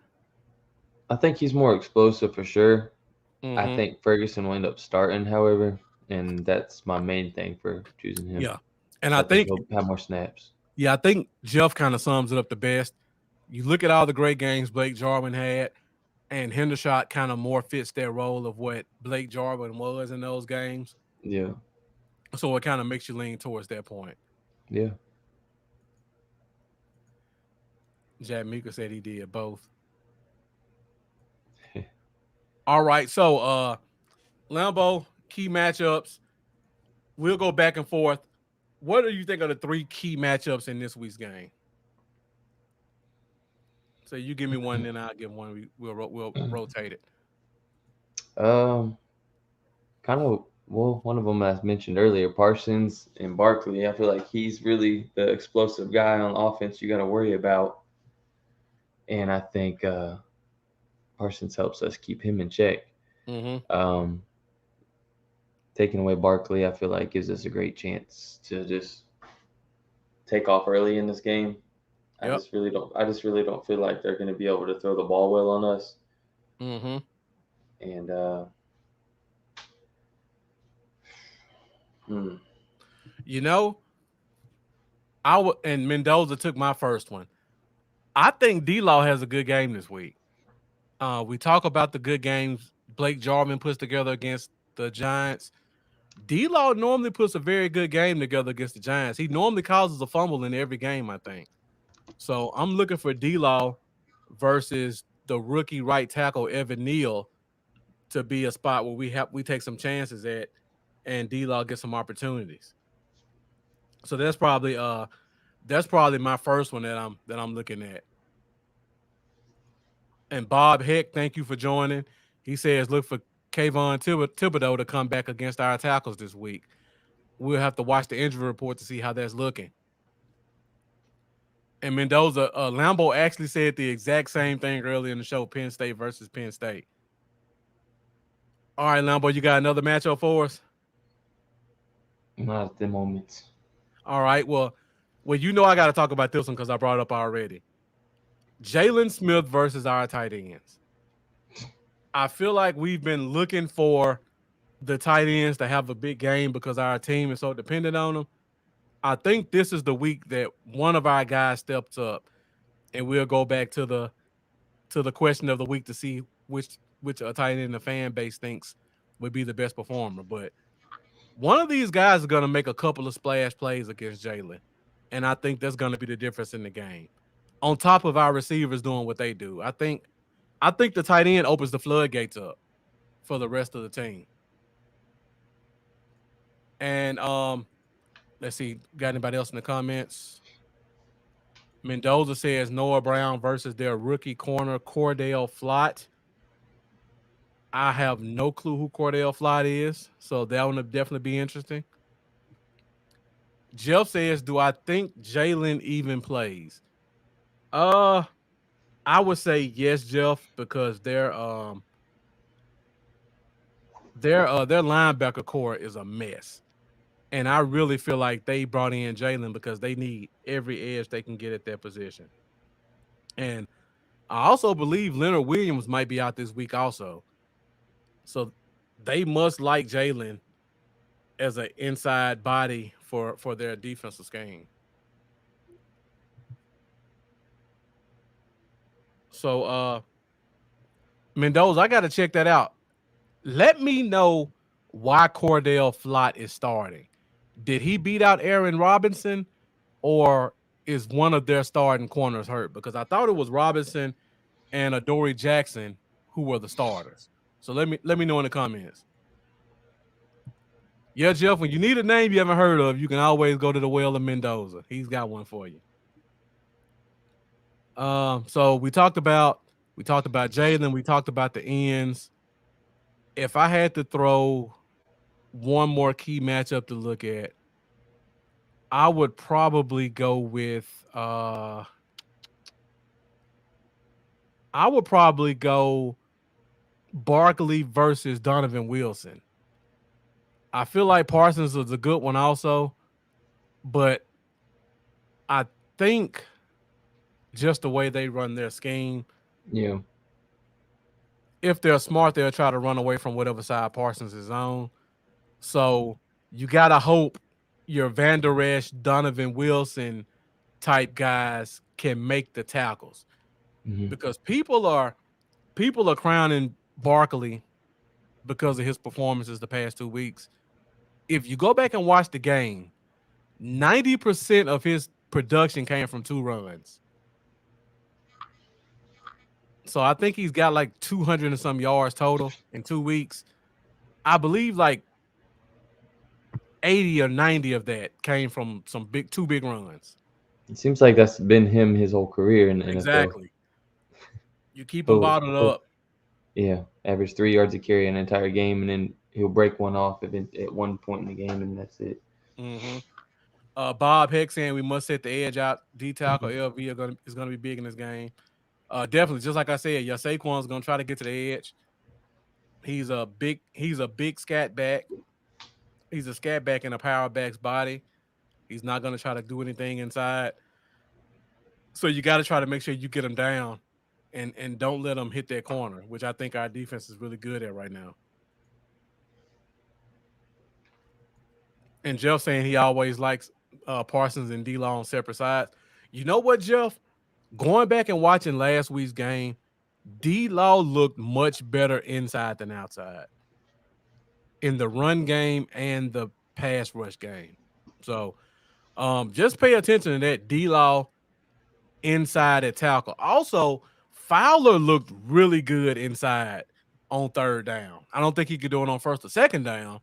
I think he's more explosive for sure. Mm-hmm. I think Ferguson will end up starting, however, and that's my main thing for choosing him. Yeah, and I think he'll have more snaps. Yeah, I think Jeff kind of sums it up the best. You look at all the great games Blake Jarwin had, and Hendershot kind of more fits that role of what Blake Jarwin was in those games. Yeah. So it kind of makes you lean towards that point. Yeah. Jack Meeker said he did both. All right, so Lambo, key matchups. We'll go back and forth. What do you think are the three key matchups in this week's game? So you give me one, then I'll give one. We'll rotate it. Kind of. Well, one of them I mentioned earlier, Parsons and Barkley. I feel like he's really the explosive guy on offense you got to worry about, and I think Parsons helps us keep him in check. Mm-hmm. Taking away Barkley, I feel like gives us a great chance to just take off early in this game. Yep. I just really don't feel like they're going to be able to throw the ball well on us. Mm-hmm. And you know, and Mendoza took my first one. I think D-Law has a good game this week. We talk about the good games Blake Jarwin puts together against the Giants. D-Law normally puts a very good game together against the Giants. He normally causes a fumble in every game, I think. So I'm looking for D-Law versus the rookie right tackle Evan Neal to be a spot where we take some chances at, and D-Law gets some opportunities. So that's probably my first one that I'm looking at. And Bob Heck, thank you for joining. He says look for Kayvon Thibodeau to come back against our tackles this week. We'll have to watch the injury report to see how that's looking. And Mendoza, Lambo actually said the exact same thing earlier in the show, Penn State versus Penn State. All right, Lambo, you got another matchup for us? Not at the moment. All right, well, you know I got to talk about this one because I brought it up already. Jalen Smith versus our tight ends. I feel like we've been looking for the tight ends to have a big game because our team is so dependent on them. I think this is the week that one of our guys steps up, and we'll go back to the question of the week to see which tight end the fan base thinks would be the best performer. But one of these guys is going to make a couple of splash plays against Jalen, and I think that's going to be the difference in the game. On top of our receivers doing what they do, I think the tight end opens the floodgates up for the rest of the team. And let's see, got anybody else in the comments? Mendoza says Noah Brown versus their rookie corner Cordell Flott. I have no clue who Cordell Flott is, so that one would definitely be interesting. Jeff says, "Do I think Jalen even plays?" I would say yes, Jeff, because their linebacker core is a mess. And I really feel like they brought in Jalen because they need every edge they can get at that position. And I also believe Leonard Williams might be out this week also. So they must like Jalen as an inside body for their defensive scheme. So Mendoza, I got to check that out. Let me know why Cordell Flott is starting. Did he beat out Aaron Robinson, or is one of their starting corners hurt? Because I thought it was Robinson and Adoree Jackson who were the starters. So let me know in the comments. Yeah, Jeff, when you need a name you haven't heard of, you can always go to the well of Mendoza. He's got one for you. So we talked about Jalen, we talked about the ends. If I had to throw one more key matchup to look at, I would probably go with Barkley versus Donovan Wilson. I feel like Parsons is a good one also, but I think just the way they run their scheme, Yeah. if they're smart, they'll try to run away from whatever side Parsons is on. So you got to hope your Van Der Esch, Donovan Wilson type guys can make the tackles. Mm-hmm. Because people are crowning Barkley because of his performances the past 2 weeks. If you go back and watch the game, 90% of his production came from 2 runs. So I think he's got like 200 and some yards total in 2 weeks. I believe like 80 or 90 of that came from some 2 big runs. It seems like that's been him his whole career in the NFL. Exactly. You keep him bottled up. Yeah, average 3 yards a carry an entire game, and then he'll break one off at one point in the game, and that's it. Mm-hmm. Bob Heck saying we must set the edge out. D tackle LV is gonna be big in this game. Definitely, just like I said, your Saquon's gonna try to get to the edge. He's a big scat back. He's a scat back in a power back's body. He's not gonna try to do anything inside. So you got to try to make sure you get him down, and don't let him hit that corner, which I think our defense is really good at right now. And Jeff saying he always likes Parsons and D-Law on separate sides. You know what, Jeff? Going back and watching last week's game, D-Law looked much better inside than outside in the run game and the pass rush game. So just pay attention to that D-Law inside at tackle. Also, Fowler looked really good inside on 3rd down. I don't think he could do it on 1st or 2nd down,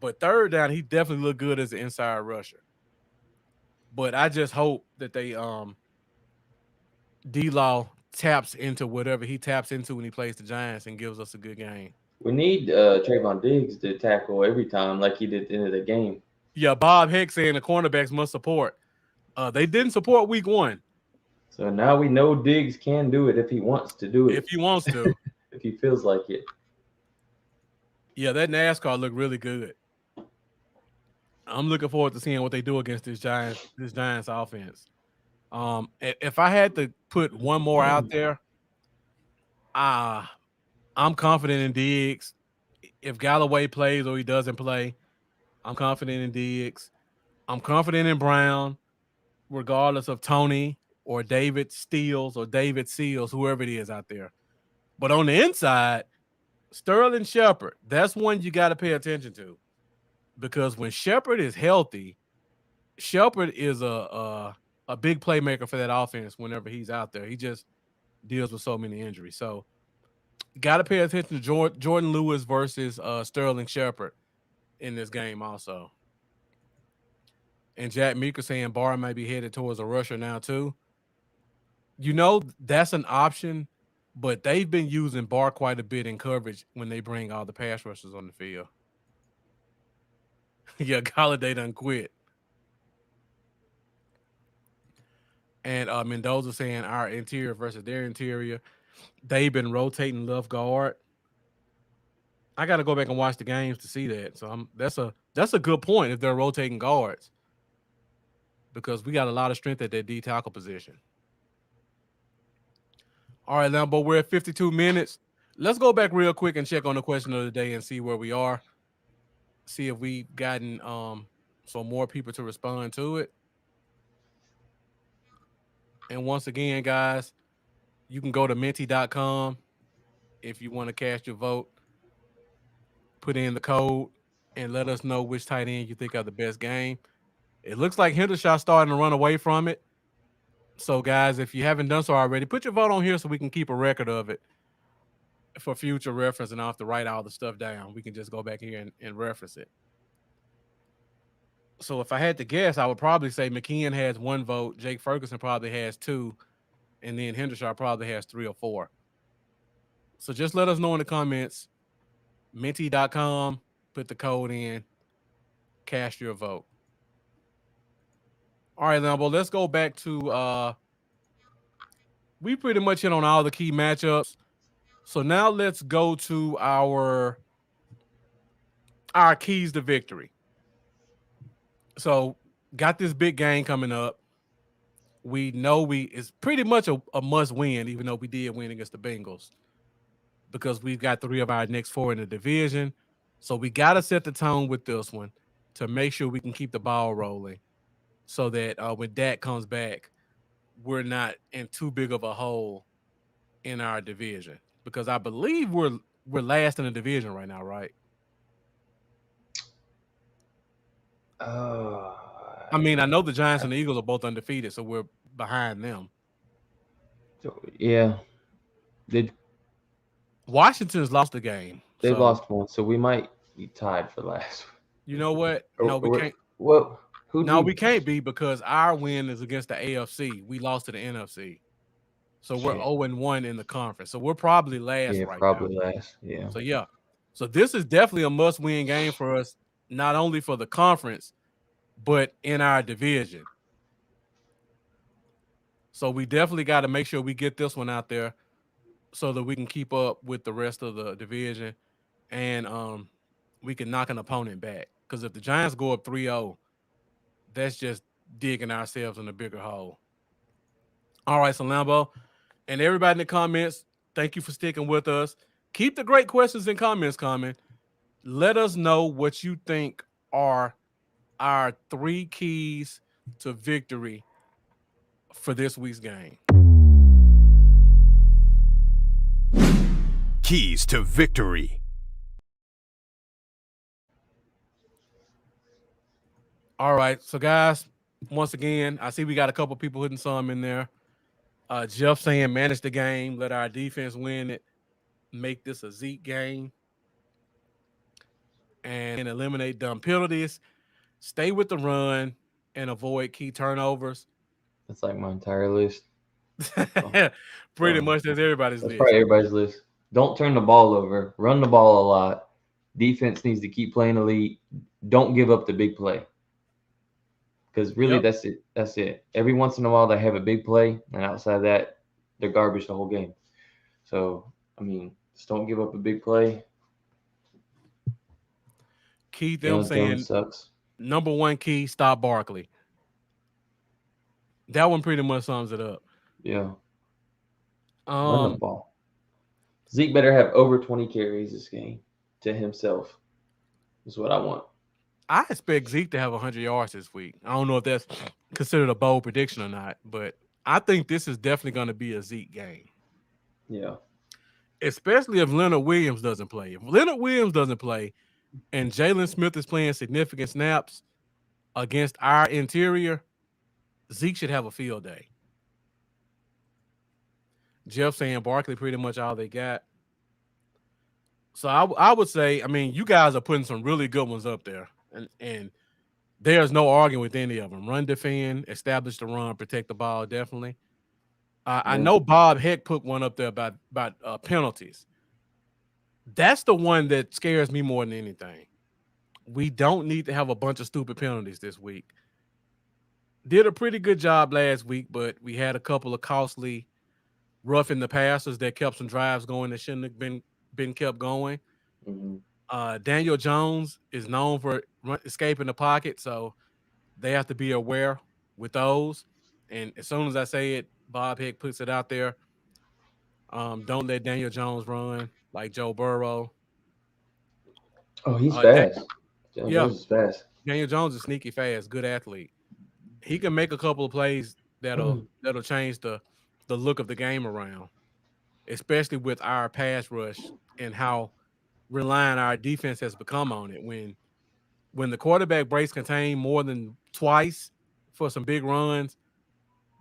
but 3rd down, he definitely looked good as an inside rusher. But I just hope that they D-Law taps into whatever he taps into when he plays the Giants and gives us a good game. We need Trayvon Diggs to tackle every time like he did at the end of the game. Yeah, Bob Heck saying the cornerbacks must support. They didn't support week 1. So now we know Diggs can do it if he wants to do it. If he wants to. If he feels like it. Yeah, that NASCAR looked really good. I'm looking forward to seeing what they do against this Giants offense. If I had to put one more out there, I'm I'm confident in Diggs. If Galloway plays or he doesn't play, I'm confident in Diggs. I'm confident in Brown, regardless of Tony or David Steele or David Seals, whoever it is out there. But on the inside, Sterling Shepard, that's one you got to pay attention to. Because when Shepard is healthy, Shepard is a big playmaker for that offense whenever he's out there. He just deals with so many injuries. So got to pay attention to Jordan Lewis versus Sterling Shepard in this game also. And Jack Meeker saying Barr might be headed towards a rusher now too. You know, that's an option, but they've been using Barr quite a bit in coverage when they bring all the pass rushers on the field. Yeah, Golladay done quit. And Mendoza saying our interior versus their interior. They've been rotating left guard. I got to go back and watch the games to see that. So that's a good point if they're rotating guards, because we got a lot of strength at that D tackle position. All right, now, but we're at 52 minutes. Let's go back real quick and check on the question of the day and see where we are. See if we've gotten some more people to respond to it. And once again, guys, you can go to menti.com if you want to cast your vote. Put in the code and let us know which tight end you think are the best game. It looks like Hendershot's starting to run away from it. So, guys, if you haven't done so already, put your vote on here so we can keep a record of it for future reference, and I don't have to write all the stuff down. We can just go back here and reference it. So if I had to guess, I would probably say McKeon has 1 vote, Jake Ferguson probably has 2, and then Hendershot probably has 3 or 4. So just let us know in the comments. Menti.com, put the code in, cast your vote. All right, Lambo, let's go back to we pretty much hit on all the key matchups. So now let's go to our keys to victory. So got this big game coming up. We know it's pretty much a must win, even though we did win against the Bengals, because we've got 3 of our next 4 in the division. So we got to set the tone with this one to make sure we can keep the ball rolling, so that when Dak comes back, we're not in too big of a hole in our division, because I believe we're last in the division right now, right? I mean, I know the Giants and the Eagles are both undefeated, so we're behind them. So, yeah. Washington's lost the game. They've lost 1, so we might be tied for last. You know what? No, we can't. Well, we can't be, because our win is against the AFC. We lost to the NFC. So we're 0-1 in the conference. So we're probably last right probably now. Last, yeah. So, yeah. So this is definitely a must-win game for us, not only for the conference, but in our division. So we definitely got to make sure we get this one out there so that we can keep up with the rest of the division, and we can knock an opponent back. Because if the Giants go up 3-0, that's just digging ourselves in a bigger hole. All right, so Lambo, and everybody in the comments, thank you for sticking with us. Keep the great questions and comments coming. Let us know what you think are our 3 keys to victory for this week's game. Keys to victory. All right, so guys, once again, I see we got a couple people putting some in there. Jeff saying manage the game, let our defense win it, make this a Zeke game, and eliminate dumb penalties, stay with the run, and avoid key turnovers. That's like my entire list. Pretty much that's everybody's list. That's probably everybody's list. Don't turn the ball over. Run the ball a lot. Defense needs to keep playing elite. Don't give up the big play. Because really, that's it. That's it. Every once in a while, they have a big play, and outside of that, they're garbage the whole game. So, I mean, just don't give up a big play. Keith, them saying sucks. Number 1 key, stop Barkley. That one pretty much sums it up. Yeah. Run the ball. Zeke better have over 20 carries this game to himself. Is what I want. I expect Zeke to have 100 yards this week. I don't know if that's considered a bold prediction or not, but I think this is definitely going to be a Zeke game. Yeah. Especially if Leonard Williams doesn't play. If Leonard Williams doesn't play and Jalen Smith is playing significant snaps against our interior, Zeke should have a field day. Jeff saying Barkley pretty much all they got. So I would say, I mean, you guys are putting some really good ones up there. And there's no arguing with any of them. Run, defend, establish the run, protect the ball, definitely. I know Bob Heck put one up there about penalties. That's the one that scares me more than anything. We don't need to have a bunch of stupid penalties this week. Did a pretty good job last week, but we had a couple of costly roughing the passers that kept some drives going that shouldn't have been kept going. Mm-hmm. Daniel Jones is known for escaping the pocket, so they have to be aware with those. And as soon as I say it, Bob Heck puts it out there. Don't let Daniel Jones run like Joe Burrow. Oh, he's fast. Yeah. Jones is fast. Daniel Jones is sneaky fast, good athlete. He can make a couple of plays that'll change the look of the game around, especially with our pass rush and how reliant our defense has become on it. When the quarterback breaks contain more than twice for some big runs,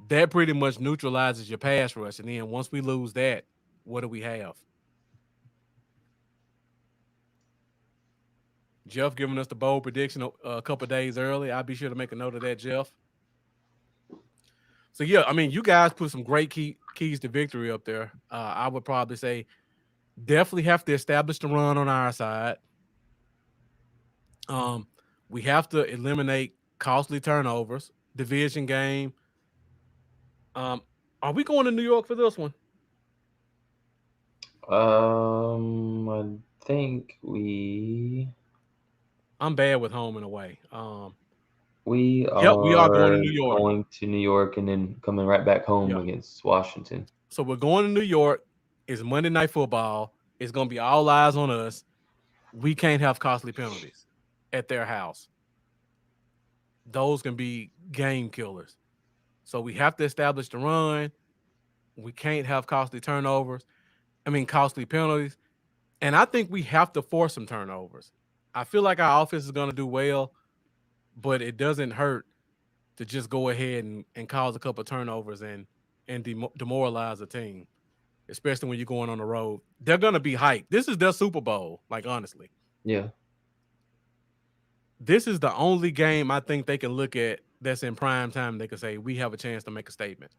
that pretty much neutralizes your pass rush. And then once we lose that, what do we have? Jeff giving us the bold prediction a couple of days early. I'll be sure to make a note of that, Jeff. So, yeah, I mean, you guys put some great keys to victory up there. I would probably say definitely have to establish the run on our side. We have to eliminate costly turnovers, division game. Are we going to New York for this one? I think I'm bad with home and away. we are going to New York. Going to New York and then coming right back home against Washington. So we're going to New York. It's Monday Night Football. It's going to be all eyes on us. We can't have costly penalties at their house. Those can be game killers. So we have to establish the run. We can't have costly costly penalties. And I think we have to force some turnovers. I feel like our offense is going to do well, but it doesn't hurt to just go ahead and cause a couple of turnovers and demoralize the team, especially when you're going on the road. They're going to be hyped. This is their Super Bowl, like, honestly. Yeah. This is the only game I think they can look at that's in prime time. They can say, we have a chance to make a statement.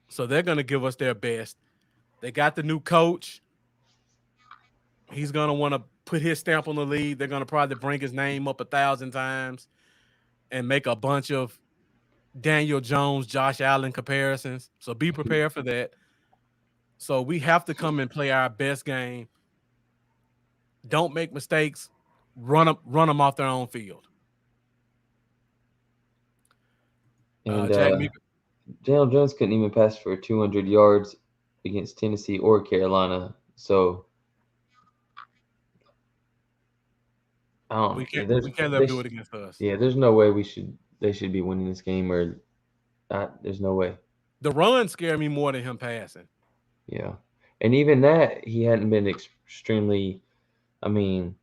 So they're going to give us their best. They got the new coach. He's going to want to put his stamp on the league. They're going to probably bring his name up 1,000 times and make a bunch of Daniel Jones, Josh Allen comparisons. So be prepared for that. So we have to come and play our best game. Don't make mistakes. Run them off their own field. And Daniel Jones couldn't even pass for 200 yards against Tennessee or Carolina. So I don't. We can't let them do it against us. Yeah, there's no way they should be winning this game, or there's no way. The run scared me more than him passing. Yeah, and even that he hadn't been extremely. I mean,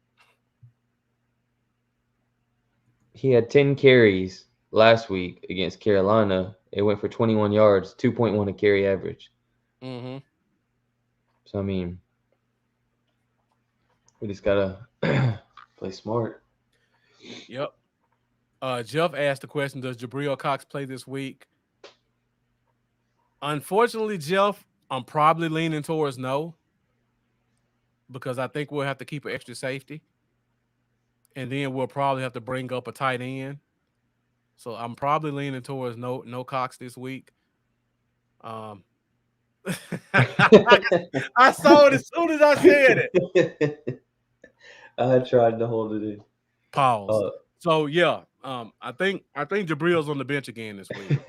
he had 10 carries last week against Carolina. It went for 21 yards, 2.1 a carry average. Mm-hmm. So I mean, we just gotta play smart. Yep. Jeff asked the question, does Jabril Cox play this week? Unfortunately, Jeff, I'm probably leaning towards no, because I think we'll have to keep an extra safety. And then we'll probably have to bring up a tight end. So I'm probably leaning towards no Cox this week. I saw it as soon as I said it. I tried to hold it in. Pause. So yeah, I think Jabril's on the bench again this week.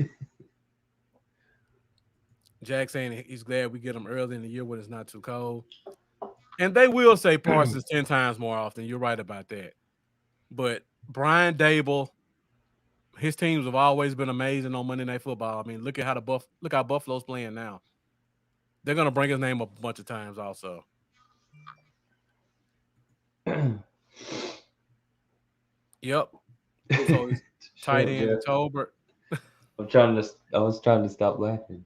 Jack saying he's glad we get him early in the year when it's not too cold. And they will say Parsons 10 times more often. You're right about that. But Brian Dable, his teams have always been amazing on Monday Night Football. I mean, look at how look how Buffalo's playing now. They're gonna bring his name up a bunch of times also. Yep. So it's tight end Jeff. Tolbert. I was trying to stop laughing.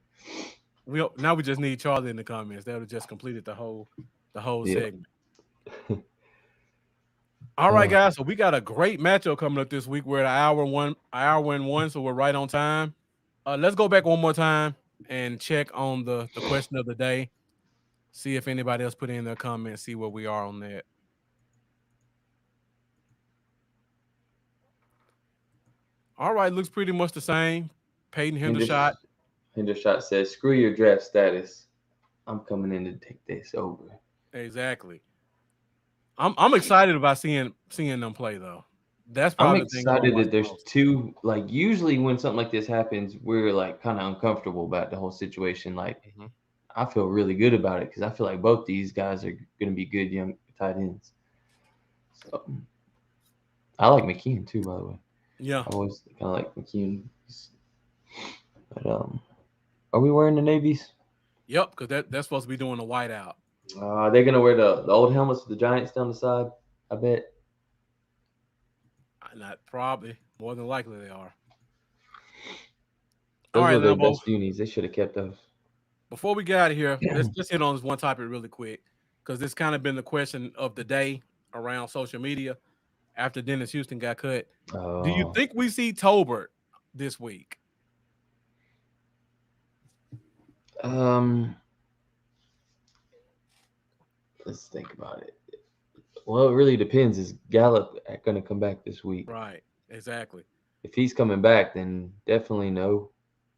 Now we just need Charlie in the comments. That would have just completed the whole Yeah. segment. All right, guys. So we got a great matchup coming up this week. We're at hour and one, so we're right on time. Let's go back one more time and check on the question of the day. See if anybody else put in their comments. See where we are on that. All right, looks pretty much the same. Peyton Hendershot. Hendershot says, "Screw your draft status. I'm coming in to take this over." Exactly. I'm excited about seeing them play though. That's I'm probably the thing I'm excited gonna that there's watch most. two. Like usually when something like this happens, we're like kind of uncomfortable about the whole situation. Like I feel really good about it because I feel like both these guys are going to be good young tight ends. So I like McKeon too, by the way. Yeah. I always kind of like McKeon. But are we wearing the navies? Yep, because that's supposed to be doing the whiteout. They're gonna wear the old helmets with the Giants down the side. I bet. Not probably. More than likely they are. Those All right, were their Lambo. best unis. They should have kept those. Before we get out of here, let's hit on this one topic really quick because this kind of been the question of the day around social media after Dennis Houston got cut. Do you think we see Tolbert this week? Let's think about it. Well, it really depends. Is Gallup going to come back this week? Right, exactly. If he's coming back, then definitely no.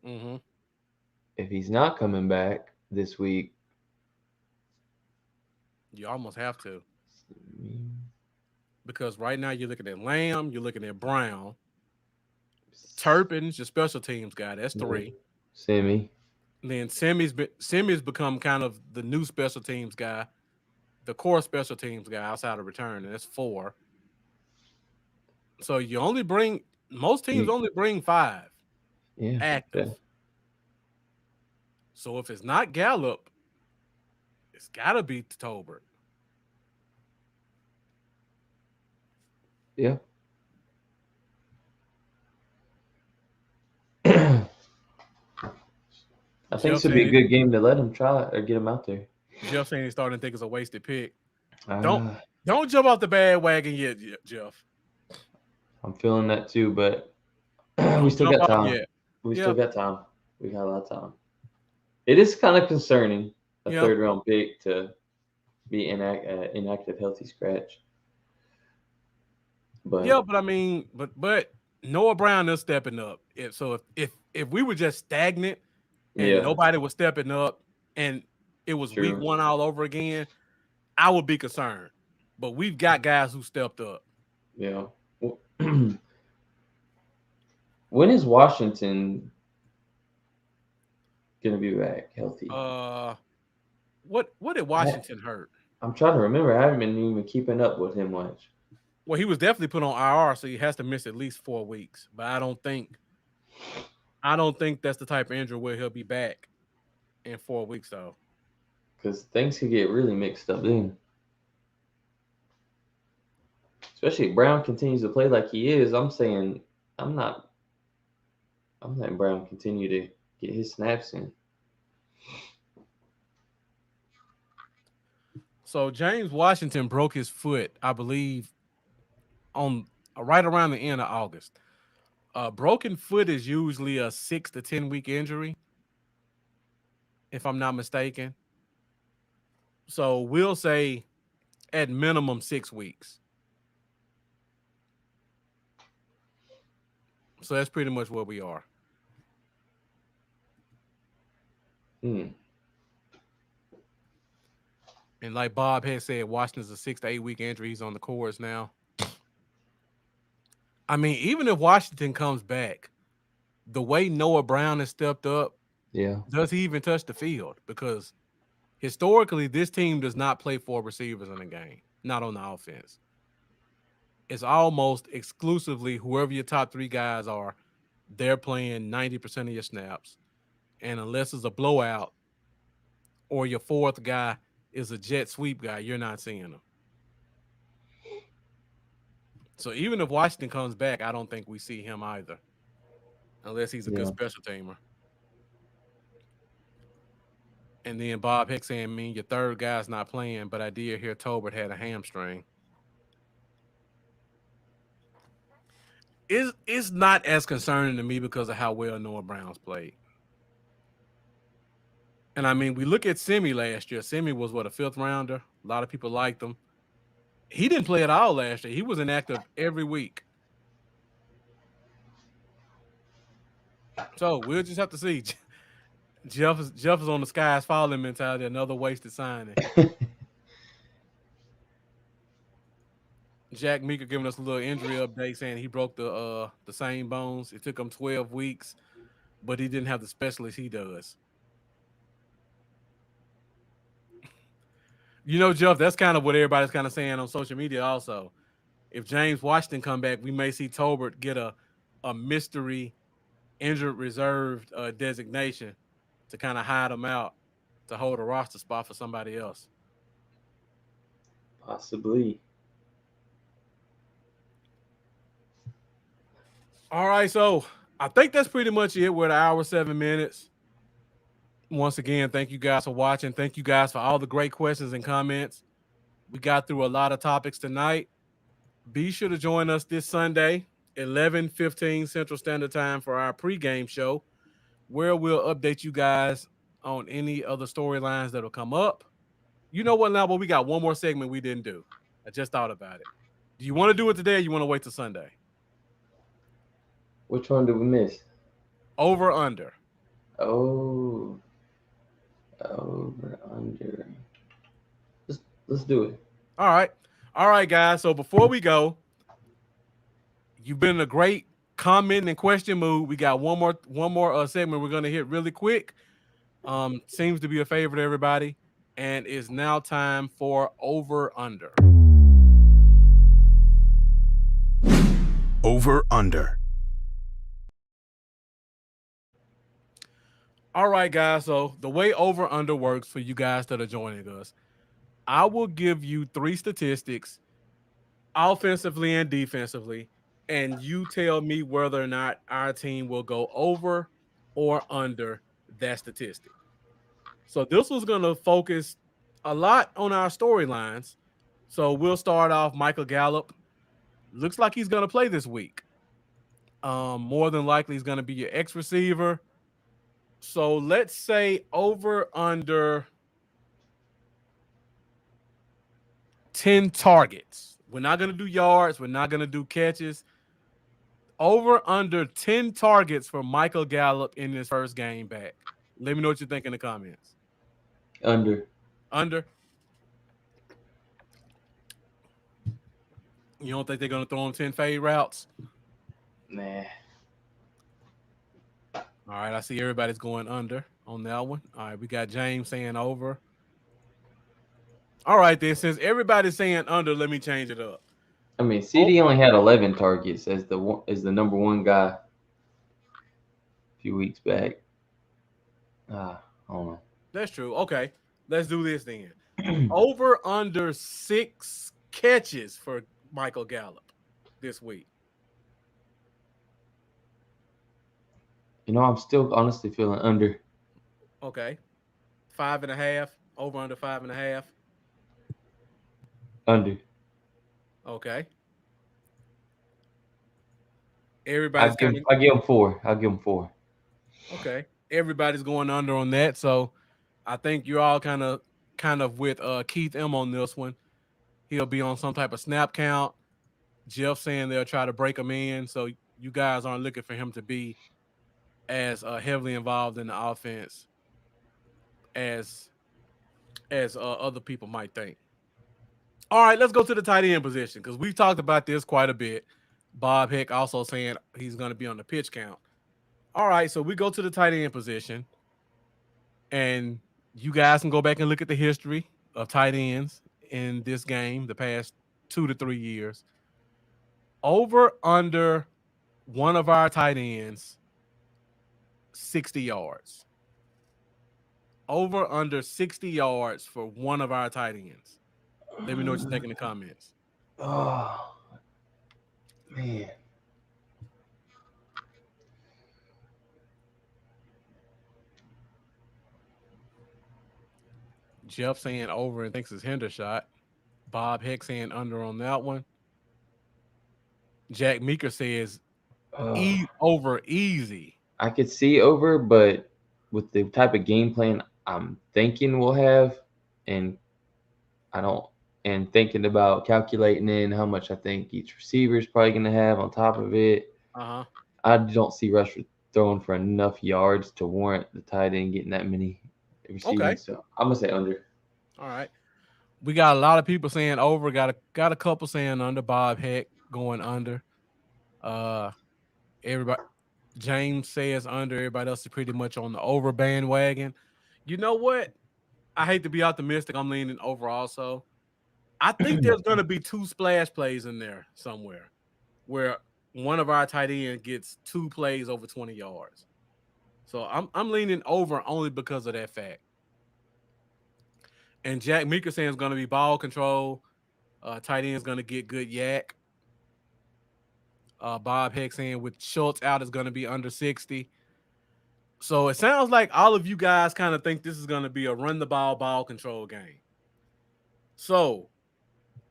Mm-hmm. If he's not coming back this week, you almost have to. Because right now you're looking at Lamb, you're looking at Brown, Turpin's your special teams guy. That's 3. Sammy. Then Sammy's become kind of the new special teams guy, the core special teams guy outside of return, and that's 4. So most teams only bring 5 active. Yeah. So if it's not Gallup, it's got to be Tolbert. Yeah. I think this would be a good game to let him try or get him out there. Jeff saying he's starting to think it's a wasted pick. Don't jump off the bandwagon yet, Jeff. I'm feeling that too, but we still got time. We still got time. We got a lot of time. It is kind of concerning a third round pick to be inactive, healthy scratch. But I mean, but Noah Brown is stepping up. If we were just stagnant and nobody was stepping up and it was week 1 all over again, I would be concerned. But we've got guys who stepped up. Yeah. When is Washington gonna be back healthy? What did Washington hurt? I'm trying to remember. I haven't been even keeping up with him much. Well, he was definitely put on IR, so he has to miss at least 4 weeks. But I don't think that's the type of injury where he'll be back in 4 weeks, though. Because things could get really mixed up then. Especially if Brown continues to play like he is. I'm letting Brown continue to get his snaps in. So James Washington broke his foot, I believe, on right around the end of August. Broken foot is usually a 6 to 10 week injury, if I'm not mistaken. So we'll say at minimum 6 weeks. So that's pretty much where we are. And like Bob had said, Washington's a 6 to 8 week injury. He's on the course now. I mean, even if Washington comes back, the way Noah Brown has stepped up, Yeah. Does he even touch the field? Because historically, this team does not play 4 receivers in a game, not on the offense. It's almost exclusively whoever your top 3 guys are, they're playing 90% of your snaps. And unless it's a blowout or your 4th guy is a jet sweep guy, you're not seeing them. So even if Washington comes back, I don't think we see him either, unless he's a good special teamer. And then Bob Hicks saying, your 3rd guy's not playing, but I did hear Tolbert had a hamstring. It's not as concerning to me because of how well Noah Brown's played. And I mean, we look at Semi last year. Semi was a 5th rounder. A lot of people liked him. He didn't play at all last year. He was inactive every week. So we'll just have to see. Jeff is on the sky's falling mentality. Another wasted signing. Jack Meeker giving us a little injury update, saying he broke the same bones. It took him 12 weeks, but he didn't have the specialist he does. Jeff, that's kind of what everybody's kind of saying on social media also. If James Washington come back, we may see Tolbert get a mystery injured reserved designation to kind of hide him out to hold a roster spot for somebody else. Possibly. All right, so I think that's pretty much it. We're at 1 hour 7 minutes. Once again, thank you guys for watching. Thank you guys for all the great questions and comments. We got through a lot of topics tonight. Be sure to join us this Sunday, 11:15 Central Standard Time for our pregame show, where we'll update you guys on any other storylines that will come up. You know what, now, but we got one more segment we didn't do. I just thought about it. Do you want to do it today or you want to wait till Sunday? Which one did we miss? Over, under. Oh. Over, under. Let's do it. All right, guys. So before we go, you've been in a great comment and question mood. We got one more segment we're gonna hit really quick. Seems to be a favorite to everybody, and it's now time for over under. Over under. All right, guys. So the way over under works for you guys that are joining us, I will give you 3 statistics, offensively and defensively, and you tell me whether or not our team will go over or under that statistic. So this was going to focus a lot on our storylines. So we'll start off Michael Gallup. Looks like he's going to play this week. More than likely he's going to be your X receiver. So let's say over under 10 targets. We're not going to do yards. We're not going to do catches. Over under 10 targets for Michael Gallup in his first game back. Let me know what you think in the comments. Under. Under. You don't think they're going to throw him 10 fade routes? Nah. All right, I see everybody's going under on that one. All right, we got James saying over. All right, then, since everybody's saying under, let me change it up. I mean, CD only had 11 targets as the number 1 guy a few weeks back. I don't know. That's true. Okay, let's do this then. Over under 6 catches for Michael Gallup this week. I'm still honestly feeling under. Okay. 5.5. Over under 5.5. Under. Okay. Everybody's I give him 4. I'll give him 4. Okay. Everybody's going under on that. So I think you're all kind of with Keith M on this one. He'll be on some type of snap count. Jeff saying they'll try to break him in. So you guys aren't looking for him to be as heavily involved in the offense as other people might think. All right, let's go to the tight end position because we've talked about this quite a bit. Bob Heck also saying he's going to be on the pitch count. All right, so we go to the tight end position. And you guys can go back and look at the history of tight ends in this game the past 2 to 3 years. Over under one of our tight ends, 60 yards. Over under 60 yards for one of our tight ends. Let me know what you think in the comments. Oh, man. Jeff saying over and thinks it's Hendershot. Bob Heck saying under on that one. Jack Meeker says over easy. I could see over, but with the type of game plan I'm thinking we'll have, and thinking about calculating in how much I think each receiver is probably going to have on top of it, I don't see Rush throwing for enough yards to warrant the tight end getting that many receiving. Okay. So I'm gonna say under. All right. We got a lot of people saying over. Got a couple saying under. Bob Heck going under. Everybody. James says under. Everybody else is pretty much on the over bandwagon. You know what? I hate to be optimistic. I'm leaning over also. I think there's going to be 2 splash plays in there somewhere where one of our tight ends gets 2 plays over 20 yards. So I'm leaning over only because of that fact. And Jack Meeker saying is going to be ball control. Tight end is going to get good yak. Bob Heck saying with Schultz out is going to be under 60. So it sounds like all of you guys kind of think this is going to be a run the ball control game. So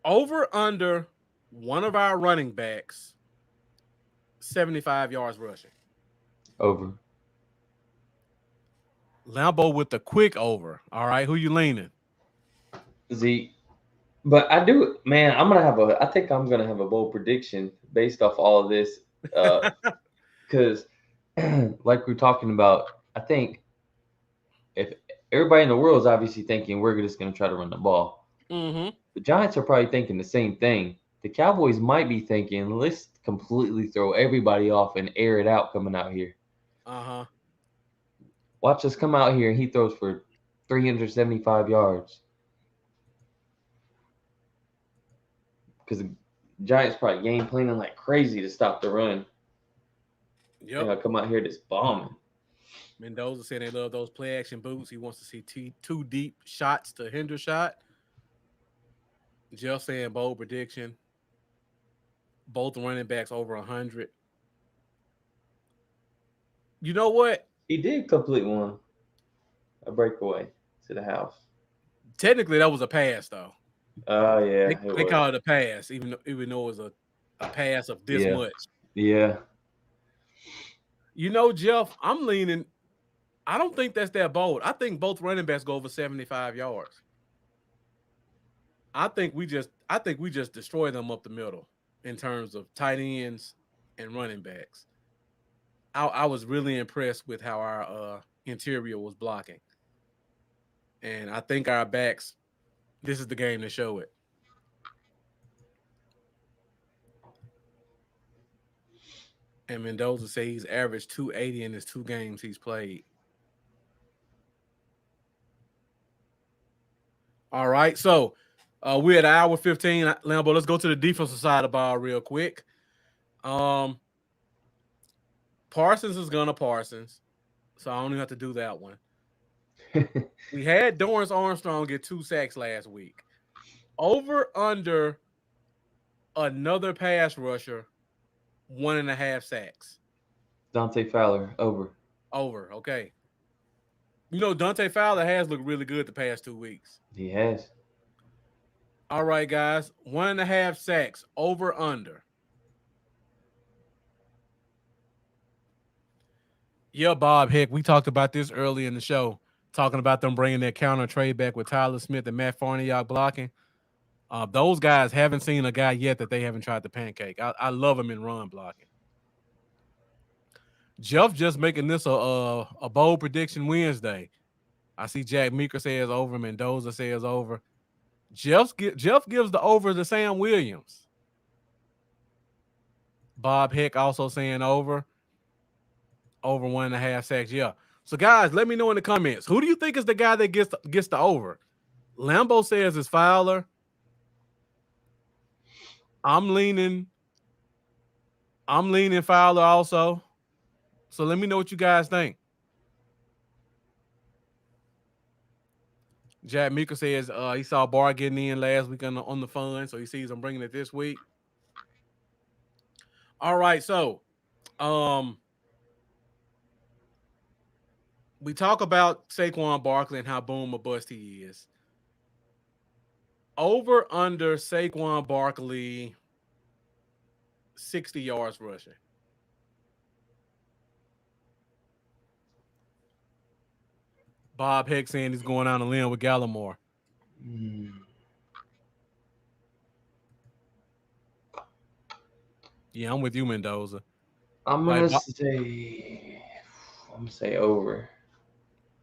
over under one of our running backs, 75 yards rushing. Over. Lambo with the quick over. All right, who you leaning? Zeke. But I think I'm gonna have a bold prediction based off all of this. Because like we're talking about, I think if everybody in the world is obviously thinking we're just gonna try to run the ball. Mm-hmm. The Giants are probably thinking the same thing. The Cowboys might be thinking, let's completely throw everybody off and air it out coming out here. Uh-huh. Watch us come out here and he throws for 375 yards. Because the Giants probably game planning like crazy to stop the run. Yep. Come out here just bombing. Mendoza said they love those play action boots. He wants to see 2 deep shots to Hendershot. Jeff saying bold prediction. Both running backs over 100. You know what? He did complete one. A breakaway to the house. Technically, that was a pass, though. Oh, yeah. They call it a pass, even though it was a pass of this much. Yeah. You know, Jeff, I'm leaning. I don't think that's that bold. I think both running backs go over 75 yards. I think we just destroy them up the middle in terms of tight ends and running backs. I was really impressed with how our interior was blocking. And I think our backs, this is the game to show it. And Mendoza says he's averaged 280 in his 2 games he's played. All right, so we're at hour 15. Lambo, let's go to the defensive side of the ball real quick. Parsons is gonna Parsons, so I don't even have to do that one. We had Dorrance Armstrong get 2 sacks last week. Over under another pass rusher, 1.5 sacks. Dante Fowler, over. Over, okay. You know, Dante Fowler has looked really good the past 2 weeks. He has. All right, guys. 1.5 sacks, over under. Yeah, Bob Heck, we talked about this early in the show, talking about them bringing their counter trade back with Tyler Smith and Matt Farniok blocking. Those guys haven't seen a guy yet that they haven't tried to pancake. I love him in run blocking. Jeff just making this a bold prediction Wednesday. I see Jack Meeker says over, Mendoza says over. Jeff gives the over to Sam Williams. Bob Heck also saying over. Over 1.5 sacks. Yeah. So, guys, let me know in the comments. Who do you think is the guy that gets the over? Lambo says it's Fowler. I'm leaning Fowler also. So let me know what you guys think. Jack Meeker says he saw Barr getting in last week on the fun, so he sees I'm bringing it this week. All right, so we talk about Saquon Barkley and how boom or bust he is. Over under Saquon Barkley 60 yards rushing. Bob Heck saying he's going on a limb with Gallimore. Yeah, I'm with you, Mendoza. I'm gonna say over.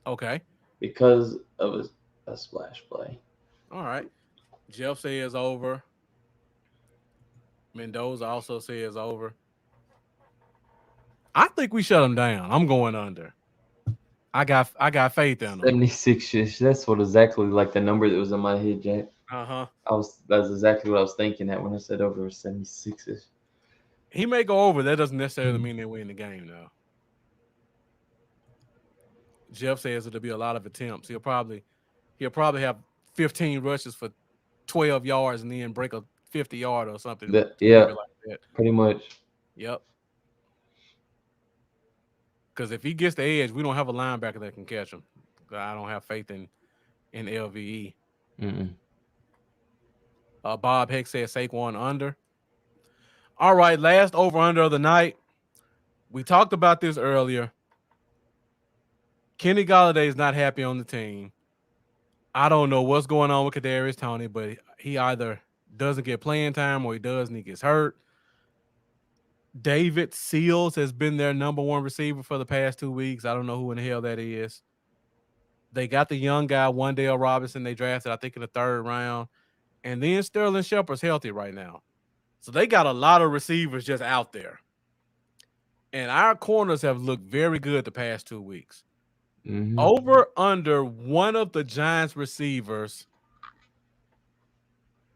Okay. Because of a splash play. All right. Jeff says over. Mendoza also says over. I think we shut him down. I'm going under. I got faith in him. 76-ish. That's what exactly like the number that was in my head, Jack. Uh-huh. That's exactly what I was thinking at when I said over 76-ish. He may go over. That doesn't necessarily mean they win the game, though. Jeff says it'll be a lot of attempts. He'll probably have 15 rushes for 12 yards and then break a 50-yard or something. Yeah, like that. pretty much. Yep. Because if he gets the edge, we don't have a linebacker that can catch him. I don't have faith in LVE. Bob Heck says Saquon under. All right, last over-under of the night. We talked about this earlier. Kenny Golladay is not happy on the team. I don't know what's going on with Kadarius Toney, but he either doesn't get playing time or he does and he gets hurt. David Seals has been their number one receiver for the past 2 weeks. I don't know who in the hell that is. They got the young guy, Wan'Dale Robinson, they drafted, I think, in the 3rd round. And then Sterling Shepard's healthy right now. So they got a lot of receivers just out there. And our corners have looked very good the past 2 weeks. Over under one of the Giants receivers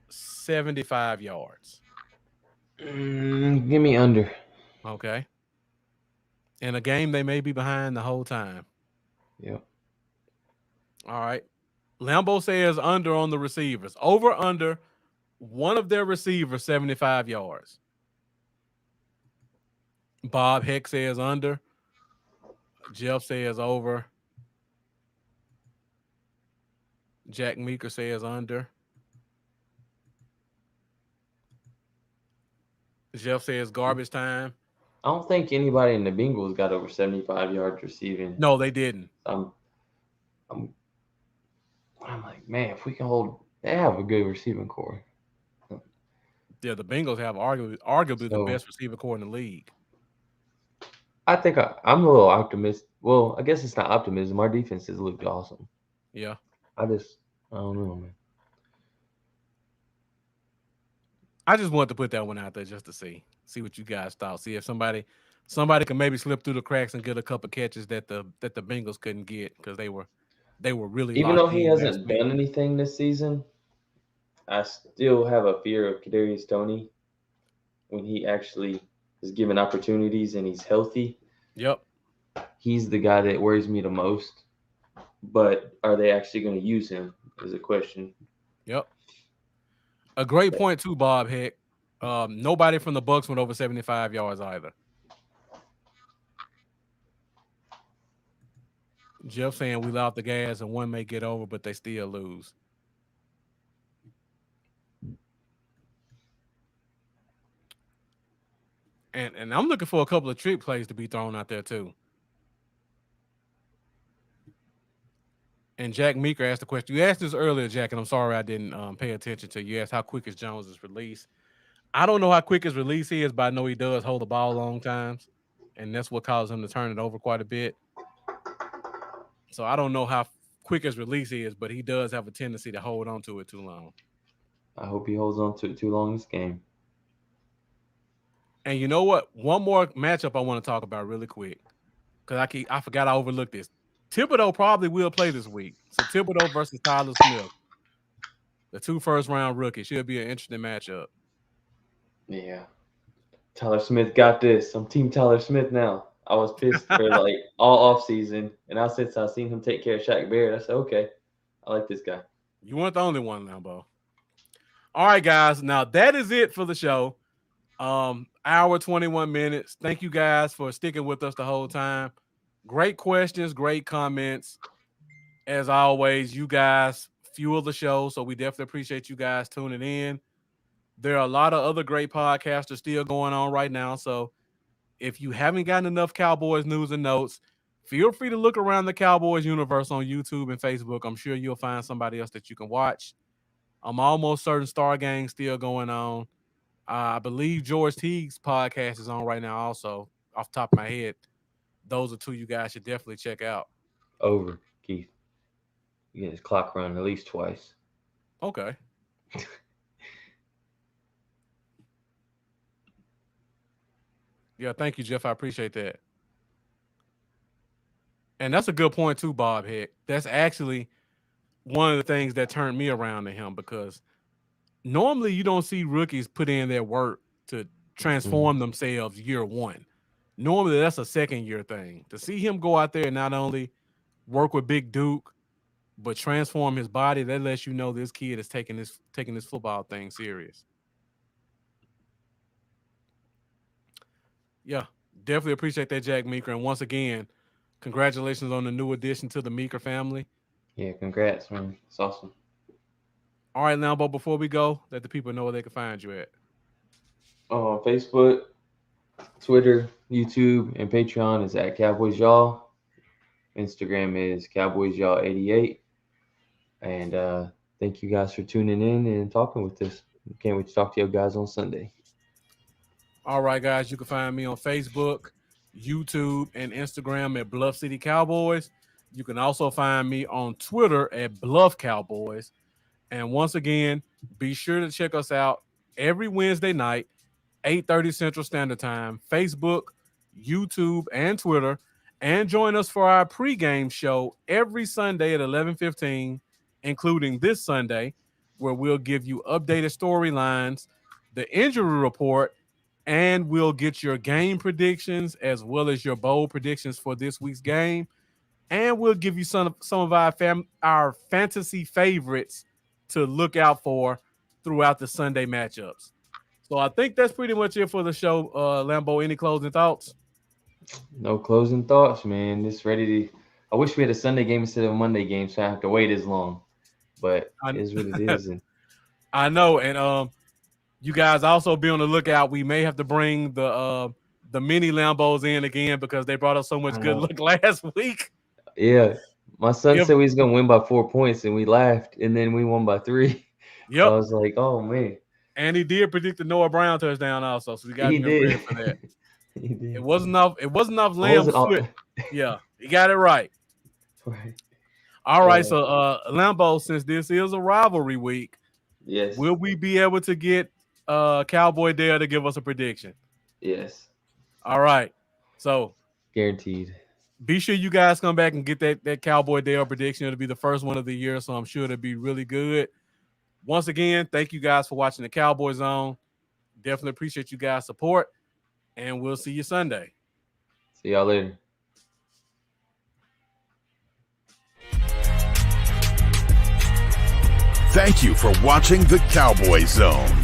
75 yards. Give me under. Okay. In a game they may be behind the whole time. Yep. All right. Lambo says under on the receivers. Over under one of their receivers 75 yards. Bob Heck says under. Jeff says over. Jack Meeker says under. Jeff says garbage time. I don't think anybody in the Bengals got over 75 yards receiving. No, they didn't. I'm like, man, if we can hold, they have a good receiving core. Yeah, the Bengals have arguably the best receiver core in the league. I think I'm a little optimistic. Well, I guess it's not optimism. Our defense has looked awesome. Yeah. I don't know, man. I just wanted to put that one out there just to see what you guys thought. See if somebody can maybe slip through the cracks and get a couple catches that the Bengals couldn't get because they were really even though he hasn't done anything this season. I still have a fear of Kadarius Toney when he actually is given opportunities and he's healthy. Yep. He's the guy that worries me the most. But are they actually going to use him is a question. Yep. A great point too, Bob Heck. Nobody from the Bucs went over 75 yards either. Jeff saying we let off the gas and one may get over, but they still lose. And I'm looking for a couple of trick plays to be thrown out there too. And Jack Meeker asked the question. You asked this earlier, Jack, and I'm sorry I didn't pay attention to you. You asked how quick is Jones' release. I don't know how quick his release is, but I know he does hold the ball long times, and that's what causes him to turn it over quite a bit. So I don't know how quick his release is, but he does have a tendency to hold on to it too long. I hope he holds on to it too long this game. And you know what? One more matchup I want to talk about really quick. because I forgot I overlooked this. Thibodeau probably will play this week. So Thibodeau versus Tyler Smith, the 2 first-round rookies, should be an interesting matchup. Yeah. Tyler Smith got this. I'm Team Tyler Smith now. I was pissed for like all offseason, and now since I've seen him take care of Shaq Barrett, I said, okay, I like this guy. You weren't the only one, Lambo. All right, guys. Now that is it for the show. Hour 21 minutes. Thank you guys for sticking with us the whole time. Great questions, great comments. As always, you guys fuel the show, so we definitely appreciate you guys tuning in. There are a lot of other great podcasters still going on right now, so if you haven't gotten enough Cowboys news and notes, feel free to look around the Cowboys universe on YouTube and Facebook. I'm sure you'll find somebody else that you can watch. I'm almost certain Star Gang still going on. I believe George Teague's podcast is on right now also, off the top of my head. Those are 2 you guys should definitely check out. Over, Keith. You get his clock run at least twice. Okay. Yeah, thank you, Jeff. I appreciate that. And that's a good point too, Bob Heck. That's actually one of the things that turned me around to him, because normally you don't see rookies put in their work to transform themselves year one. Normally that's a second-year thing. To see him go out there and not only work with Big Duke, but transform his body, that lets you know this kid is taking this football thing serious. Yeah, definitely appreciate that, Jack Meeker. And once again, congratulations on the new addition to the Meeker family. Yeah, congrats, man. It's awesome. All right, Lambo, before we go, let the people know where they can find you at. Facebook, Twitter, YouTube, and Patreon is at Cowboys Y'all. Instagram is Cowboys Y'all 88. And thank you guys for tuning in and talking with us. Can't wait to talk to you guys on Sunday. All right, guys, you can find me on Facebook, YouTube, and Instagram at Bluff City Cowboys. You can also find me on Twitter at Bluff Cowboys. And once again, be sure to check us out every Wednesday night, 8:30 Central Standard Time, Facebook, YouTube, and Twitter. And join us for our pregame show every Sunday at 11:15, including this Sunday, where we'll give you updated storylines, the injury report, and we'll get your game predictions as well as your bold predictions for this week's game. And we'll give you some of our fantasy favorites to look out for throughout the Sunday matchups. So I think that's pretty much it for the show. Lambo, any closing thoughts? No closing thoughts, man. Just ready to. I wish we had a Sunday game instead of a Monday game, so I have to wait as long. But it is what it is. And I know, and you guys also be on the lookout. We may have to bring the mini Lambos in again because they brought us so much good luck last week. Yeah, my son said we was gonna win by 4 points, and we laughed, and then we won by 3. Yep. I was like, oh man. And he did predict the Noah Brown touchdown also, so we got to give him credit for that. He did. It wasn't enough Lamb's foot. Yeah, he got it right. Right. All right, so Lambo, since this is a rivalry week, yes, will we be able to get Cowboy Dale to give us a prediction? Yes. All right. So guaranteed. Be sure you guys come back and get that Cowboy Dale prediction. It'll be the first one of the year, so I'm sure it'll be really good. Once again, thank you guys for watching the Cowboy Zone. Definitely appreciate you guys' support, and we'll see you Sunday. See y'all later. Thank you for watching the Cowboy Zone.